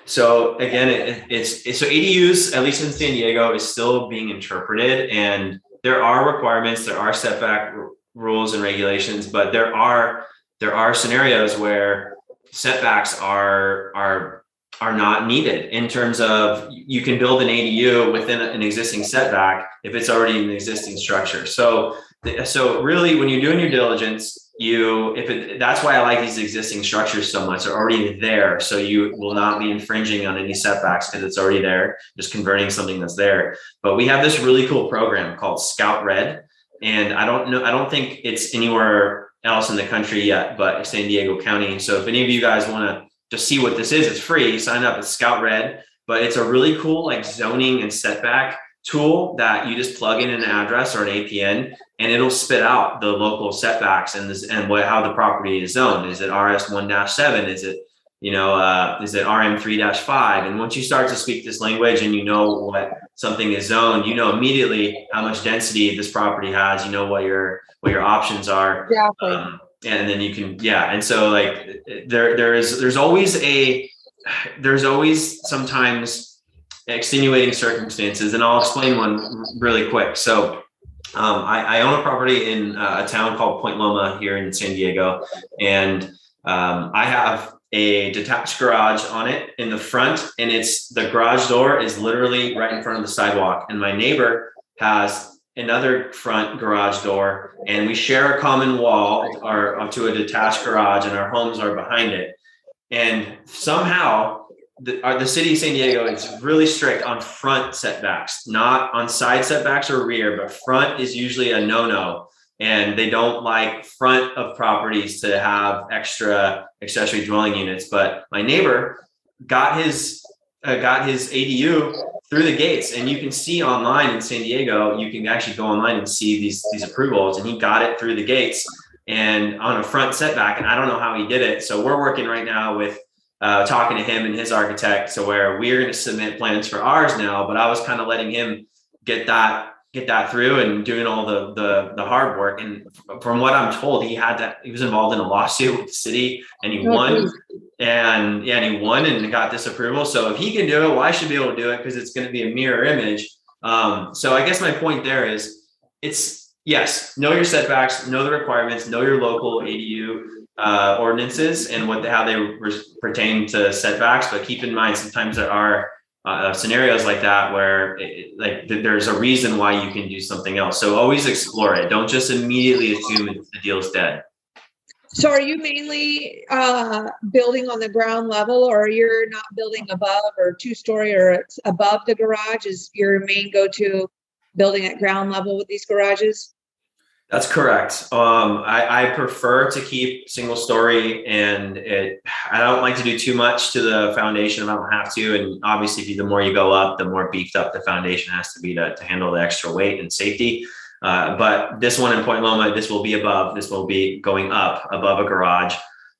So again, it's so ADUs, at least in San Diego, is still being interpreted, and there are requirements, there are setback rules and regulations, but there are scenarios where setbacks are not needed, in terms of you can build an ADU within an existing setback if it's already an existing structure. So really, when you're doing your diligence, that's why I like these existing structures so much. They're already there, so you will not be infringing on any setbacks because it's already there, just converting something that's there. But we have this really cool program called Scout Red, and I don't think it's anywhere else in the country yet, but San Diego County. So if any of you guys want to just see what this is, it's free. Sign up at Scout Red, but it's a really cool like zoning and setback tool that you just plug in an address or an APN, and it'll spit out the local setbacks and how the property is zoned. Is it RS1-7? Is it RM3-5? And once you start to speak this language and you know what something is zoned, you know immediately how much density this property has. You know what your options are. Exactly. And then you can, and so like there's always sometimes extenuating circumstances, and I'll explain one really quick. So I own a property in a town called Point Loma here in San Diego, and I have a detached garage on it in the front, and the garage door is literally right in front of the sidewalk, and my neighbor has another front garage door, and we share a common wall to a detached garage, and our homes are behind it. And somehow the city of San Diego is really strict on front setbacks, not on side setbacks or rear, but front is usually a no-no. And they don't like front of properties to have extra accessory dwelling units. But my neighbor got his ADU through the gates, and you can see online in San Diego, you can actually go online and see these approvals, and he got it through the gates and on a front setback. And I don't know how he did it. So we're working right now with talking to him and his architect, so where we're going to submit plans for ours now, but I was kind of letting him get that through and doing all the hard work. And from what I'm told, he was involved in a lawsuit with the city, and he won. And he won and got this approval. So if he can do it, well, I should be able to do it, because it's going to be a mirror image. So I guess my point there is, yes, know your setbacks, know the requirements, know your local ADU ordinances and how they pertain to setbacks. But keep in mind, sometimes there are scenarios like that where there's a reason why you can do something else. So always explore it. Don't just immediately assume the deal's dead. So are you mainly building on the ground level, or you're not building above or 2-story or above the garage? Is your main go-to building at ground level with these garages? That's correct. I prefer to keep single story, and I don't like to do too much to the foundation if I don't have to. And obviously, the more you go up, the more beefed up the foundation has to be to handle the extra weight and safety. But this one in Point Loma, this will be going up above a garage.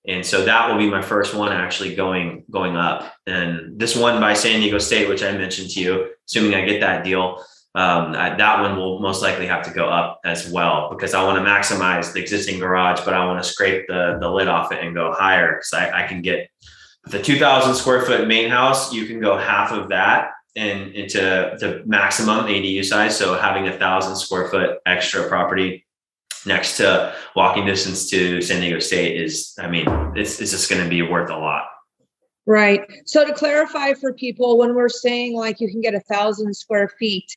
And so that will be my first one actually going up. And this one by San Diego State, which I mentioned to you, assuming I get that deal, that one will most likely have to go up as well, because I want to maximize the existing garage, but I want to scrape the lid off it and go higher. So I can get the 2,000 square foot main house. You can go half of that and into the maximum ADU size. So having 1,000 square foot extra property next to walking distance to San Diego State is, I mean, it's just going to be worth a lot. Right. So to clarify for people, when we're saying like you can get 1,000 square feet,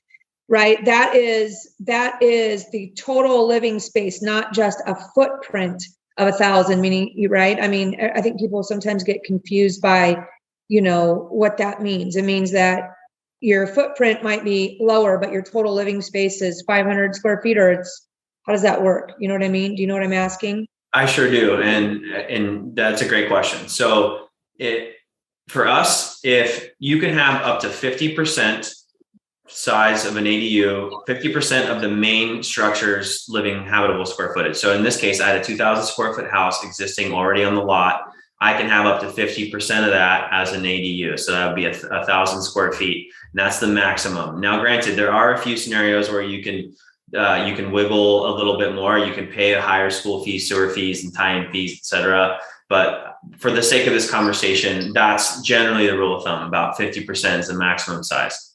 right? That is the total living space, not just a footprint of 1,000, meaning, right? I mean, I think people sometimes get confused by, what that means. It means that your footprint might be lower, but your total living space is 500 square feet, or how does that work? You know what I mean? Do you know what I'm asking? I sure do. And that's a great question. So for us, if you can have up to 50% size of an ADU, 50% of the main structure's living habitable square footage. So in this case, I had a 2,000 square foot house existing already on the lot. I can have up to 50% of that as an ADU. So that would be 1,000 square feet. And that's the maximum. Now, granted, there are a few scenarios where you can wiggle a little bit more. You can pay a higher school fees, sewer fees, and tie-in fees, et cetera. But for the sake of this conversation, that's generally the rule of thumb. About 50% is the maximum size.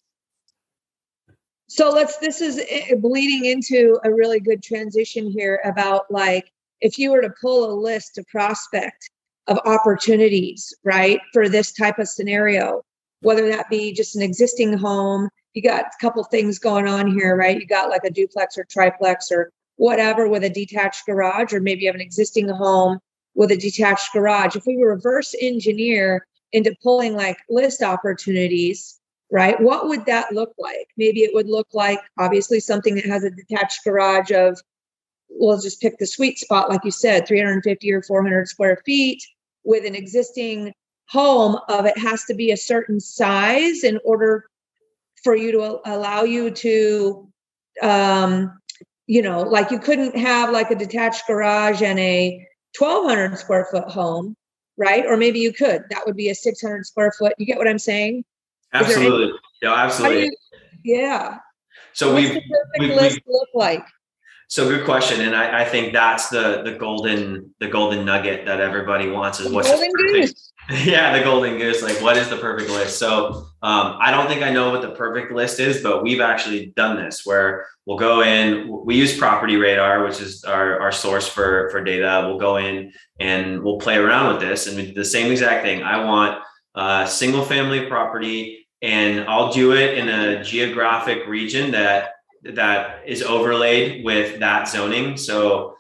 So this is bleeding into a really good transition here about, like, if you were to pull a list to prospect of opportunities, right, for this type of scenario, whether that be just an existing home, you got a couple things going on here, right? You got like a duplex or triplex or whatever with a detached garage, or maybe you have an existing home with a detached garage. If we reverse engineer into pulling like list opportunities, right? What would that look like? Maybe it would look like, obviously, something that has a detached garage of, we'll just pick the sweet spot, like you said, 350 or 400 square feet with an existing home of, it has to be a certain size in order for you to allow you to, like you couldn't have like a detached garage and a 1,200 square foot home, right? Or maybe you could. That would be a 600 square foot. You get what I'm saying? Absolutely. Yeah, absolutely. Yeah. So what's the perfect list look like? So good question. And I think that's the golden nugget that everybody wants, is what's golden goose. Yeah, the golden goose. Like, what is the perfect list? So I don't think I know what the perfect list is, but we've actually done this where we'll go in, we use Property Radar, which is our source for data. We'll go in and we'll play around with this, and we do the same exact thing. I want single family property, and I'll do it in a geographic region that is overlaid with that zoning. So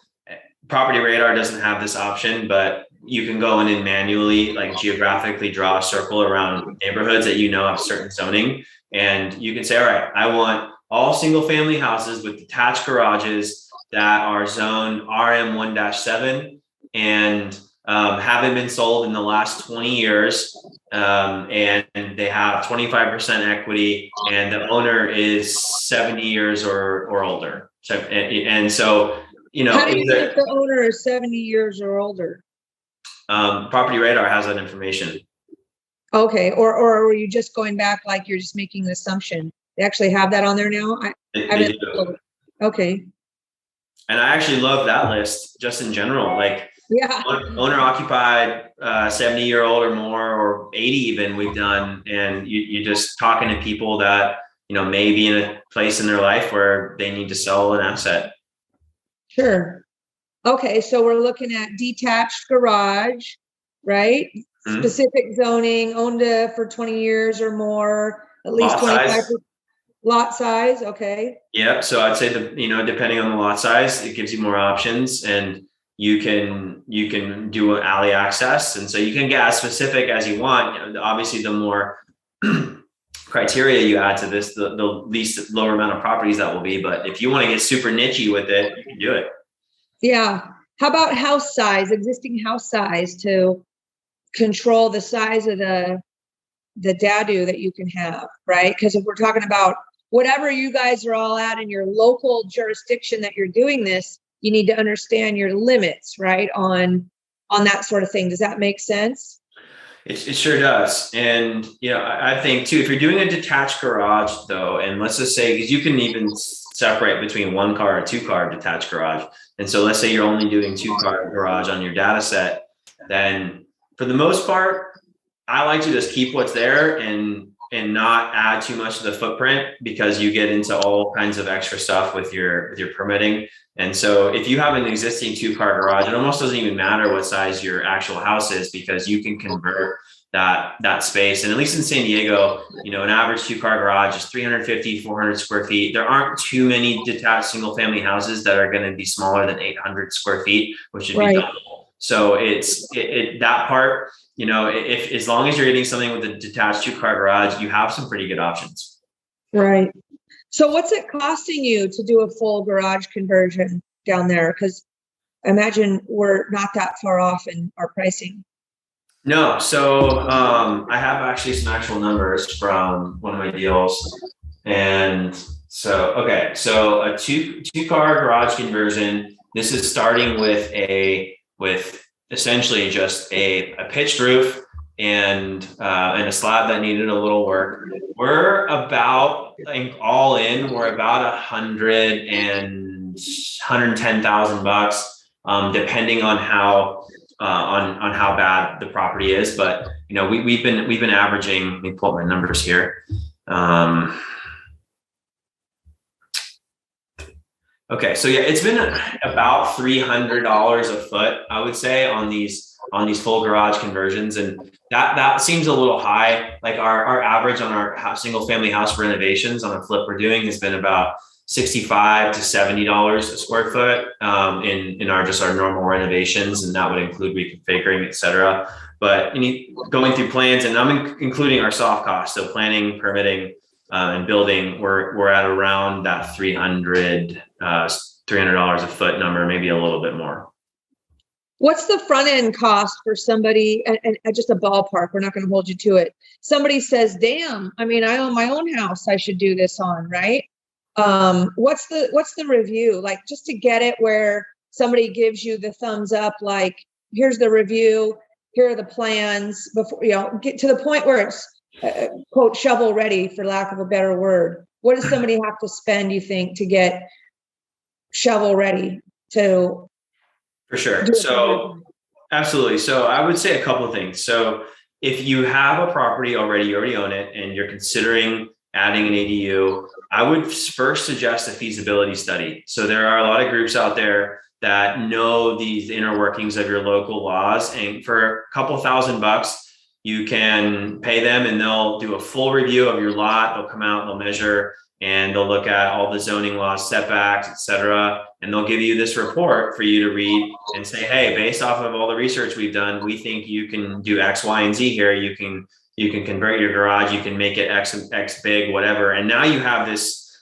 Property Radar doesn't have this option, but you can go in and manually, like, geographically draw a circle around neighborhoods that have certain zoning. And you can say, all right, I want all single family houses with detached garages that are zoned RM 1-7 and haven't been sold in the last 20 years. And they have 25% equity, and the owner is 70 years or older. So, and so, how do you know if the owner is 70 years or older? Property Radar has that information. Okay. Or are you just going back, like you're just making an assumption? They actually have that on there now? They do. Okay. And I actually love that list just in general. Like, yeah, owner occupied, 70-year-old or more, or 80 even, we've done. And you're just talking to people that, may be in a place in their life where they need to sell an asset. Sure. Okay. So we're looking at detached garage, right? Mm-hmm. Specific zoning, owned for 20 years or more, at least 25%. Lot size. Okay. Yeah. So I'd say depending on the lot size, it gives you more options, and you can do an alley access. And so you can get as specific as you want. Obviously, the more criteria you add to this, the least lower amount of properties that will be. But if you want to get super nichey with it, you can do it. Yeah. How about house size, existing house size, to control the size of the dadu that you can have, right? Because if we're talking about whatever you guys are all at in your local jurisdiction that you're doing this, you need to understand your limits, right? On that sort of thing. Does that make sense? It sure does. And, I think too, if you're doing a detached garage though, and let's just say, because you can even separate between 1-car or 2-car detached garage. And so let's say you're only doing 2-car garage on your data set, then for the most part, I like to just keep what's there and not add too much to the footprint, because you get into all kinds of extra stuff with your permitting. And so if you have an existing 2-car garage, it almost doesn't even matter what size your actual house is, because you can convert that space. And at least in San Diego, an average 2-car garage is 350, 400 square feet. There aren't too many detached single family houses that are going to be smaller than 800 square feet, which would be double. So it's that part, if as long as you're getting something with a detached 2-car garage, you have some pretty good options. Right. So what's it costing you to do a full garage conversion down there? Because I imagine we're not that far off in our pricing. No. So I have actually some actual numbers from one of my deals. And so, okay. So a two-car garage conversion, this is starting with essentially just a pitched roof and a slab that needed a little work. We're about, I think all in, we're about $110,000, depending on how bad the property is. But we've been averaging. Let me pull up my numbers here. Okay, so yeah, it's been about $300 a foot, I would say, on these full garage conversions, and that seems a little high. Like our average on our single family house renovations on a flip we're doing has been about $65 to $70 a square foot in our normal renovations, and that would include reconfiguring, et cetera. But going through plans, and I'm including our soft costs, so planning, permitting, and building, we're at around that $300 a foot number, maybe a little bit more. What's the front end cost for somebody, and just a ballpark, we're not going to hold you to it. Somebody says, damn, I own my own house, I should do this on, right? What's the review? Like, just to get it where somebody gives you the thumbs up, like, here's the review, here are the plans, before, get to the point where it's quote, shovel ready, for lack of a better word. What does somebody have to spend, you think, to get shovel ready to? For sure. So absolutely. So I would say a couple of things. So if you have a property already, you already own it, and you're considering adding an ADU, I would first suggest a feasibility study. So there are a lot of groups out there that know these inner workings of your local laws, and for a couple $1,000, you can pay them and they'll do a full review of your lot. They'll come out, they'll measure, and they'll look at all the zoning laws, setbacks, et cetera. And they'll give you this report for you to read and say, hey, based off of all the research we've done, we think you can do X, Y, and Z here. You can convert your garage, you can make it X big, whatever. And now you have this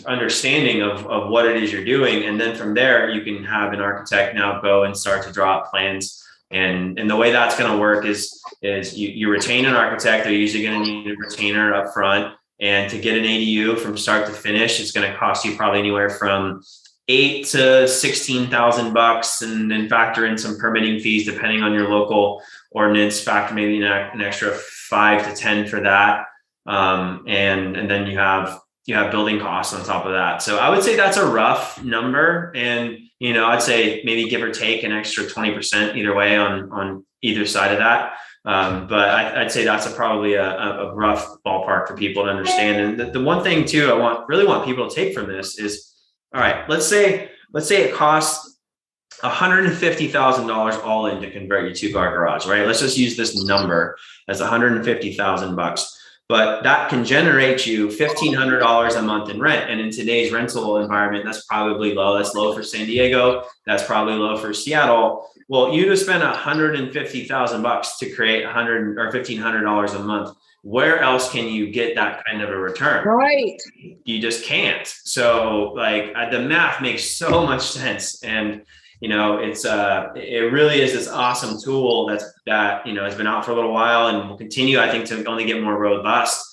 understanding of what it is you're doing. And then from there, you can have an architect now go and start to draw up plans. And the way that's going to work is you retain an architect. They're usually going to need a retainer up front. And to get an ADU from start to finish, it's going to cost you probably anywhere from $8,000 to $16,000, and then factor in some permitting fees depending on your local ordinance. Factor maybe an extra 5 to 10 for that, and then you have building costs on top of that. So I would say that's a rough number, and I'd say maybe give or take an extra 20% either way on either side of that. But I'd say that's probably a rough ballpark for people to understand. And the one thing too, I really want people to take from this is, all right, let's say it costs $150,000 all in to convert your 2-car garage, right? Let's just use this number as $150,000, but that can generate you $1,500 a month in rent. And in today's rental environment, that's probably low. That's low for San Diego. That's probably low for Seattle. Well, you just spent $150,000 to create $100 or $1,500 a month. Where else can you get that kind of a return? Right. You just can't. So like the math makes so much sense. And, it really is this awesome tool that has been out for a little while and will continue, I think, to only get more robust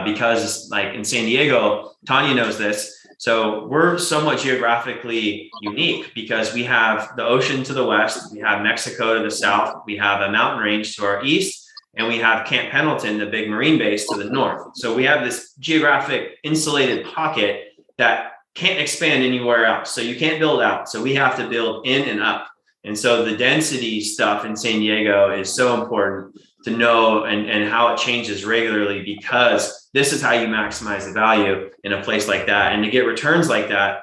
because like in San Diego, Tonya knows this. So we're somewhat geographically unique because we have the ocean to the west, we have Mexico to the south, we have a mountain range to our east, and we have Camp Pendleton, the big marine base, to the north. So we have this geographic insulated pocket that can't expand anywhere else. So you can't build out. So we have to build in and up. And so the density stuff in San Diego is so important to know and how it changes regularly, because this is how you maximize the value in a place like that. And to get returns like that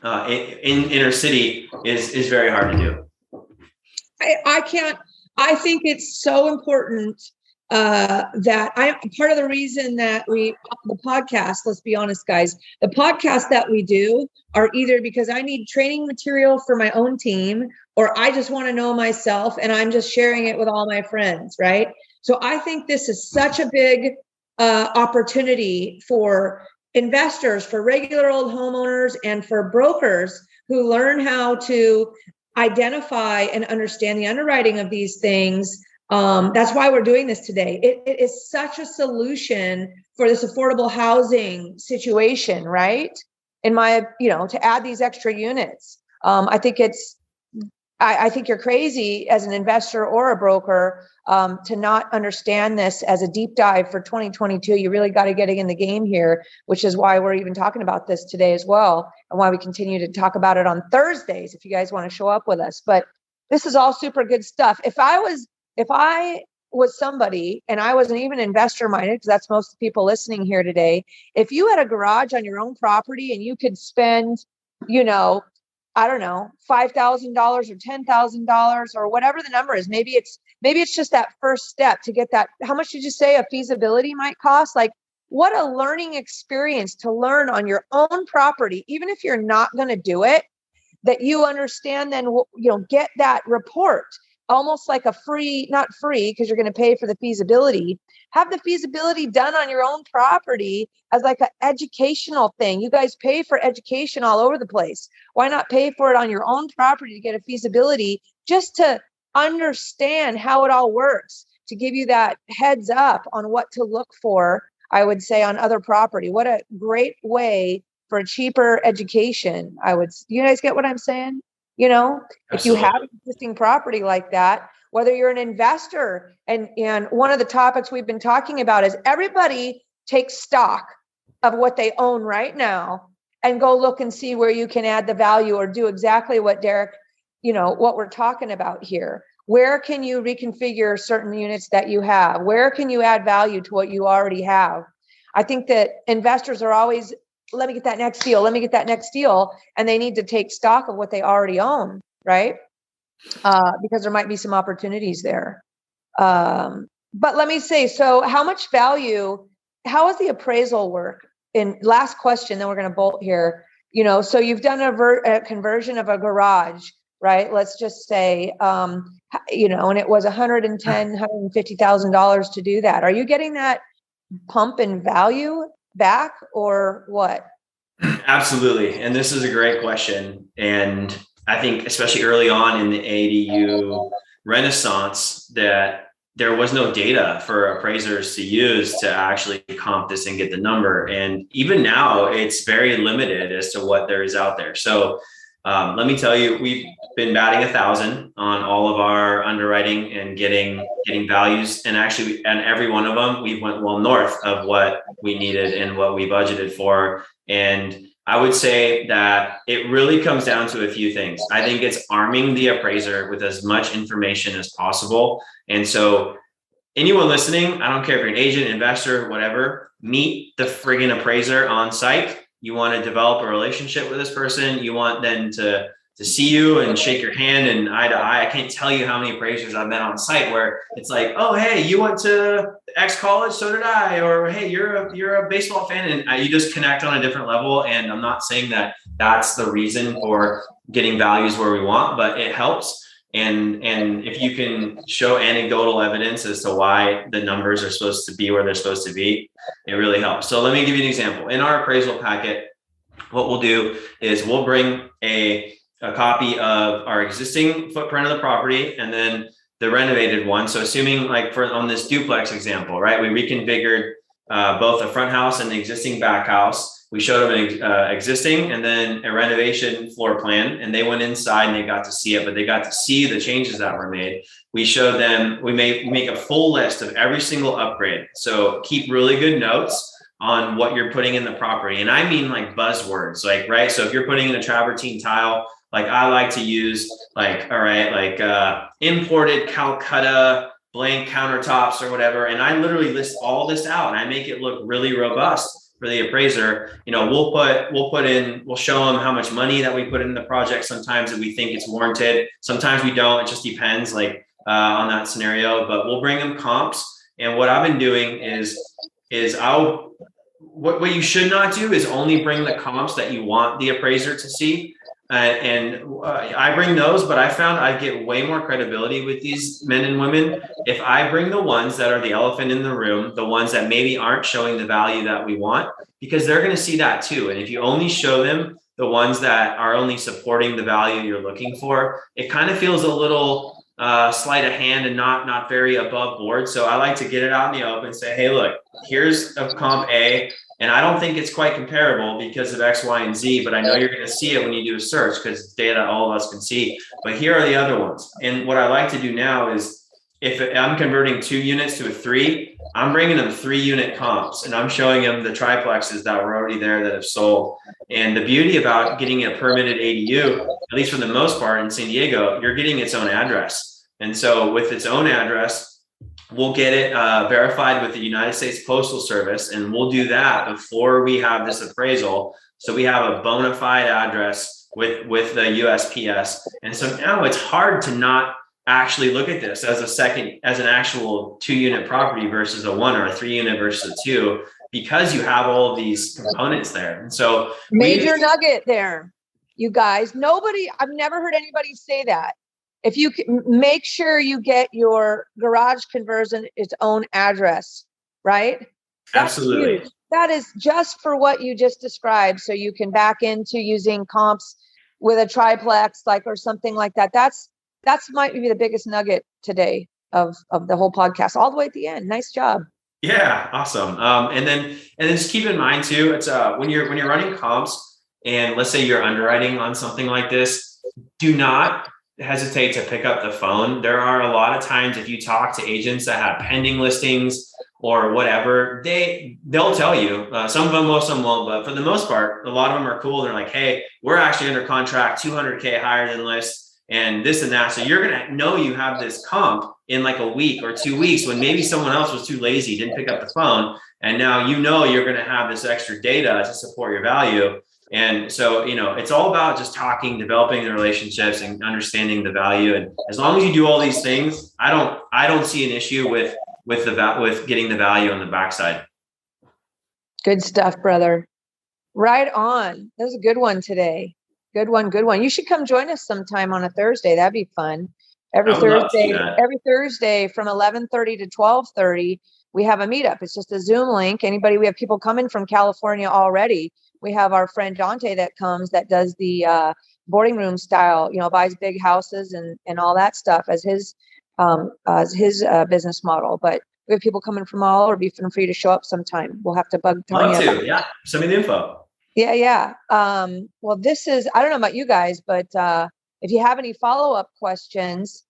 in inner city is very hard to do. I think it's so important that part of the reason that the podcast, let's be honest, guys, the podcasts that we do are either because I need training material for my own team, or I just want to know myself and I'm just sharing it with all my friends, right? So I think this is such a big opportunity for investors, for regular old homeowners, and for brokers who learn how to identify and understand the underwriting of these things. That's why we're doing this today. It is such a solution for this affordable housing situation, right? To add these extra units. I think you're crazy as an investor or a broker to not understand this as a deep dive for 2022. You really got to get in the game here, which is why we're even talking about this today as well, and why we continue to talk about it on Thursdays if you guys want to show up with us. But this is all super good stuff. If I was somebody, and I wasn't even investor minded, because that's most of the people listening here today, if you had a garage on your own property and you could spend, I don't know, $5,000 or $10,000 or whatever the number is. Maybe it's just that first step to get that. How much did you say a feasibility might cost? Like, what a learning experience to learn on your own property, even if you're not going to do it, that you understand, then, get that report. Almost like a free, not free, because you're going to pay for the feasibility. Have the feasibility done on your own property as like an educational thing. You guys pay for education all over the place. Why not pay for it on your own property to get a feasibility, just to understand how it all works, to give you that heads up on what to look for, I would say, on other property. What a great way for a cheaper education. You guys get what I'm saying? If you have an existing property like that, whether you're an investor, and one of the topics we've been talking about is everybody take stock of what they own right now and go look and see where you can add the value, or do exactly what Derek, what we're talking about here. Where can you reconfigure certain units that you have? Where can you add value to what you already have? I think that investors are always, let me get that next deal. Let me get that next deal. And they need to take stock of what they already own, right? Because there might be some opportunities there. But let me say, so how much value, how does the appraisal work? And last question, then we're going to bolt here. So you've done a conversion of a garage, right? Let's just say, and it was $110,000, $150,000 to do that. Are you getting that pump in value back, or what? Absolutely. And this is a great question. And I think especially early on in the ADU renaissance, that there was no data for appraisers to use to actually comp this and get the number. And even now it's very limited as to what there is out there. So let me tell you, we've been batting 1,000 on all of our underwriting and getting values. And actually, and every one of them, we went well north of what we needed and what we budgeted for. And I would say that it really comes down to a few things. I think it's arming the appraiser with as much information as possible. And so anyone listening, I don't care if you're an agent, investor, whatever, meet the friggin' appraiser on site. You want to develop a relationship with this person. You want them to see you and shake your hand and eye to eye. I can't tell you how many appraisers I've met on site where it's like, oh, hey, you went to X college, so did I. Or, hey, you're a baseball fan, and you just connect on a different level. And I'm not saying that that's the reason for getting values where we want, but it helps. And if you can show anecdotal evidence as to why the numbers are supposed to be where they're supposed to be, it really helps. So let me give you an example. In our appraisal packet, what we'll do is we'll bring a copy of our existing footprint of the property and then the renovated one. So assuming like on this duplex example, right, we reconfigured both the front house and the existing back house. We showed them an existing and then a renovation floor plan, and they went inside and they got to see it, but they got to see the changes that were made. We showed them, we make a full list of every single upgrade. So keep really good notes on what you're putting in the property. And I mean like buzzwords, like, right. So if you're putting in a travertine tile, like I like to use like, all right, like imported Calcutta blank countertops or whatever. And I literally list all this out and I make it look really robust for the appraiser. You know, we'll show them how much money that we put in the project. Sometimes if we think it's warranted, sometimes we don't, it just depends like on that scenario, but we'll bring them comps. And what I've been doing is what you should not do is only bring the comps that you want the appraiser to see. I bring those, but I found I get way more credibility with these men and women if I bring the ones that are the elephant in the room, the ones that maybe aren't showing the value that we want, because they're going to see that too. And if you only show them the ones that are only supporting the value you're looking for, it kind of feels a little sleight of hand and not very above board. So I like to get it out in the open and say, hey, look, here's a comp A. And I don't think it's quite comparable because of X, Y, and Z, but I know you're going to see it when you do a search because it's data all of us can see. But here are the other ones. And what I like to do now is if I'm converting 2 units to a 3, I'm bringing them 3-unit comps and I'm showing them the triplexes that were already there that have sold. And the beauty about getting a permitted ADU, at least for the most part in San Diego, you're getting its own address. And so with its own address, we'll get it verified with the United States Postal Service, and we'll do that before we have this appraisal. So we have a bona fide address with the USPS. And so now it's hard to not actually look at this as an actual 2-unit property versus a 1 or a 3-unit versus a 2, because you have all of these components there. And so major nugget there, you guys. I've never heard anybody say that. If you can make sure you get your garage conversion its own address, right? That's absolutely huge. That is just for what you just described. So you can back into using comps with a triplex, like, or something like that. That's might be the biggest nugget today of the whole podcast, all the way at the end. Nice job. Yeah, awesome. And then just keep in mind too, it's when you're running comps, and let's say you're underwriting on something like this, do not hesitate to pick up the phone. There are a lot of times if you talk to agents that have pending listings or whatever, they'll tell you, some of them, most of them won't, but for the most part, a lot of them are cool. They're like, hey, we're actually under contract 200K higher than list and this and that. So you're going to know you have this comp in like a week or 2 weeks when maybe someone else was too lazy, didn't pick up the phone. And now you know you're going to have this extra data to support your value. And so, it's all about just talking, developing the relationships and understanding the value. And as long as you do all these things, I don't see an issue with getting the value on the backside. Good stuff, brother. Right on. That was a good one today. Good one. You should come join us sometime on a Thursday. That'd be fun. Every Thursday from 11:30 to 12:30, we have a meetup. It's just a Zoom link. We have people coming from California already. We have our friend Dante that comes, that does the boarding room style, buys big houses and all that stuff as his business model. But we have people coming from all over. Be free to show up sometime. We'll have to bug Tonya. Love to. Yeah. Send me the info. Yeah. Well, this is, I don't know about you guys, but if you have any follow-up questions,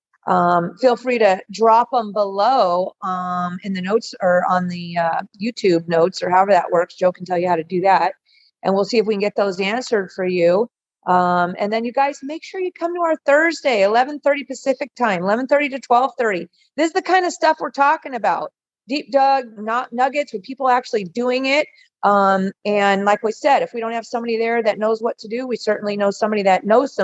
feel free to drop them below in the notes or on the YouTube notes or however that works. Joe can tell you how to do that. And we'll see if we can get those answered for you. And then you guys make sure you come to our Thursday, 11:30 Pacific time, 11:30 to 12:30. This is the kind of stuff we're talking about. Deep nuggets with people actually doing it. And like we said, if we don't have somebody there that knows what to do, we certainly know somebody that knows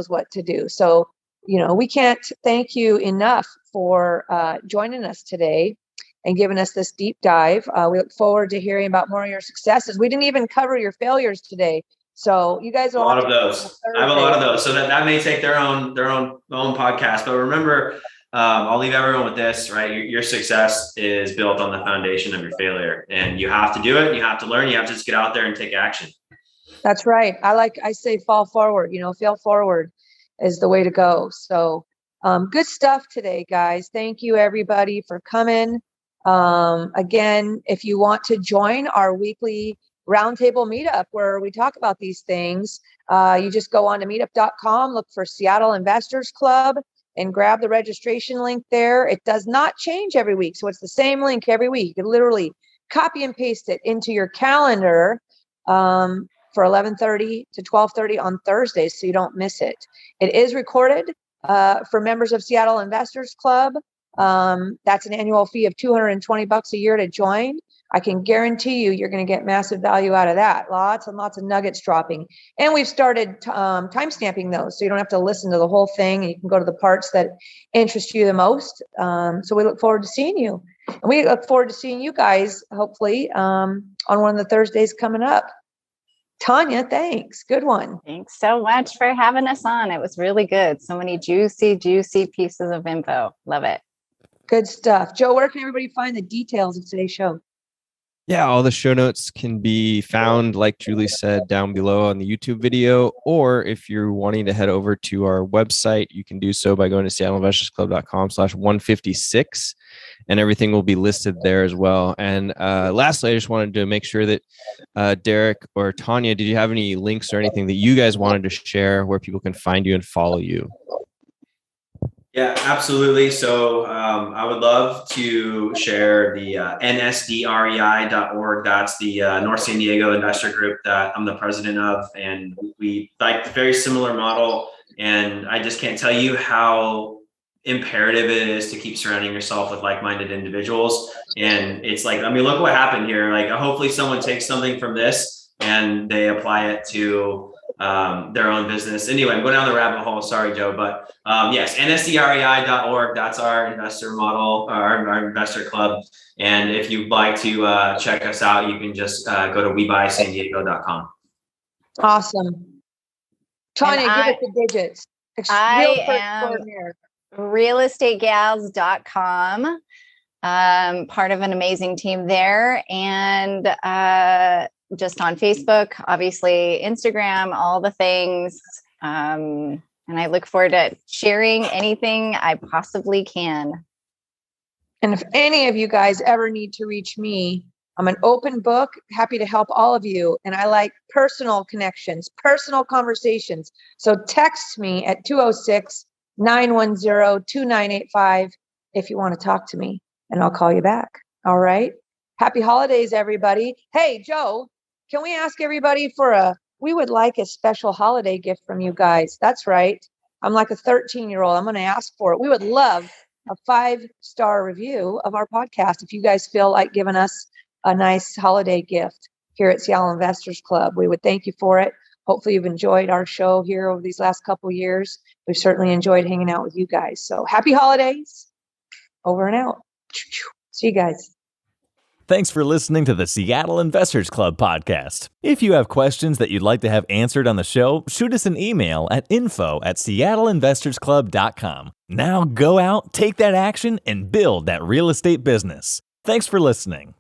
what to do. So, we can't thank you enough for joining us today and giving us this deep dive. We look forward to hearing about more of your successes. We didn't even cover your failures today. So you guys A will lot have of to those. I have a lot of those. So that may take their own podcast. But remember, I'll leave everyone with this, right? Your success is built on the foundation of your failure, and you have to do it. You have to learn. You have to just get out there and take action. That's right. I say fall forward, fail forward is the way to go. So good stuff today, guys. Thank you everybody for coming. Again, if you want to join our weekly roundtable meetup where we talk about these things, you just go on to meetup.com, look for Seattle Investors Club and grab the registration link there. It does not change every week. So it's the same link every week. You can literally copy and paste it into your calendar for 11:30 to 12:30 on Thursdays, so you don't miss it. It is recorded for members of Seattle Investors Club. That's an annual fee of $220 a year to join. I can guarantee you're going to get massive value out of that. Lots and lots of nuggets dropping. And we've started time stamping those, so you don't have to listen to the whole thing. And you can go to the parts that interest you the most. So we look forward to seeing you. And we look forward to seeing you guys, hopefully, on one of the Thursdays coming up. Tonya, thanks. Good one. Thanks so much for having us on. It was really good. So many juicy pieces of info. Love it. Good stuff. Joe, where can everybody find the details of today's show? Yeah, all the show notes can be found, like Julie said, down below on the YouTube video. Or if you're wanting to head over to our website, you can do so by going to seattleinvestorsclub.com/156, and everything will be listed there as well. And lastly, I just wanted to make sure that Derek or Tonya, did you have any links or anything that you guys wanted to share where people can find you and follow you? Yeah, absolutely. So I would love to share the nsdrei.org. That's the North San Diego investor group that I'm the president of. And we like a very similar model. And I just can't tell you how imperative it is to keep surrounding yourself with like-minded individuals. And it's like, look what happened here. Like, hopefully someone takes something from this and they apply it to their own business. Anyway, I'm going down the rabbit hole. Sorry, Joe. But yes, nsdrei.org. That's our investor model, our investor club. And if you'd like to check us out, you can just go to webuysandiego.com. Awesome. Tonya, give us the digits. I am realestategals.com. Part of an amazing team there. And just on Facebook, obviously Instagram, all the things. And I look forward to sharing anything I possibly can. And if any of you guys ever need to reach me, I'm an open book, happy to help all of you. And I like personal connections, personal conversations. So text me at 206-910-2985 if you want to talk to me, and I'll call you back. All right. Happy holidays, everybody. Hey, Joe, can we ask everybody we would like a special holiday gift from you guys. That's right. I'm like a 13-year-old. I'm going to ask for it. We would love a 5-star review of our podcast. If you guys feel like giving us a nice holiday gift here at Seattle Investors Club, we would thank you for it. Hopefully you've enjoyed our show here over these last couple of years. We've certainly enjoyed hanging out with you guys. So happy holidays. Over and out. See you guys. Thanks for listening to the Seattle Investors Club podcast. If you have questions that you'd like to have answered on the show, shoot us an email at info@seattleinvestorsclub.com. Now go out, take that action, and build that real estate business. Thanks for listening.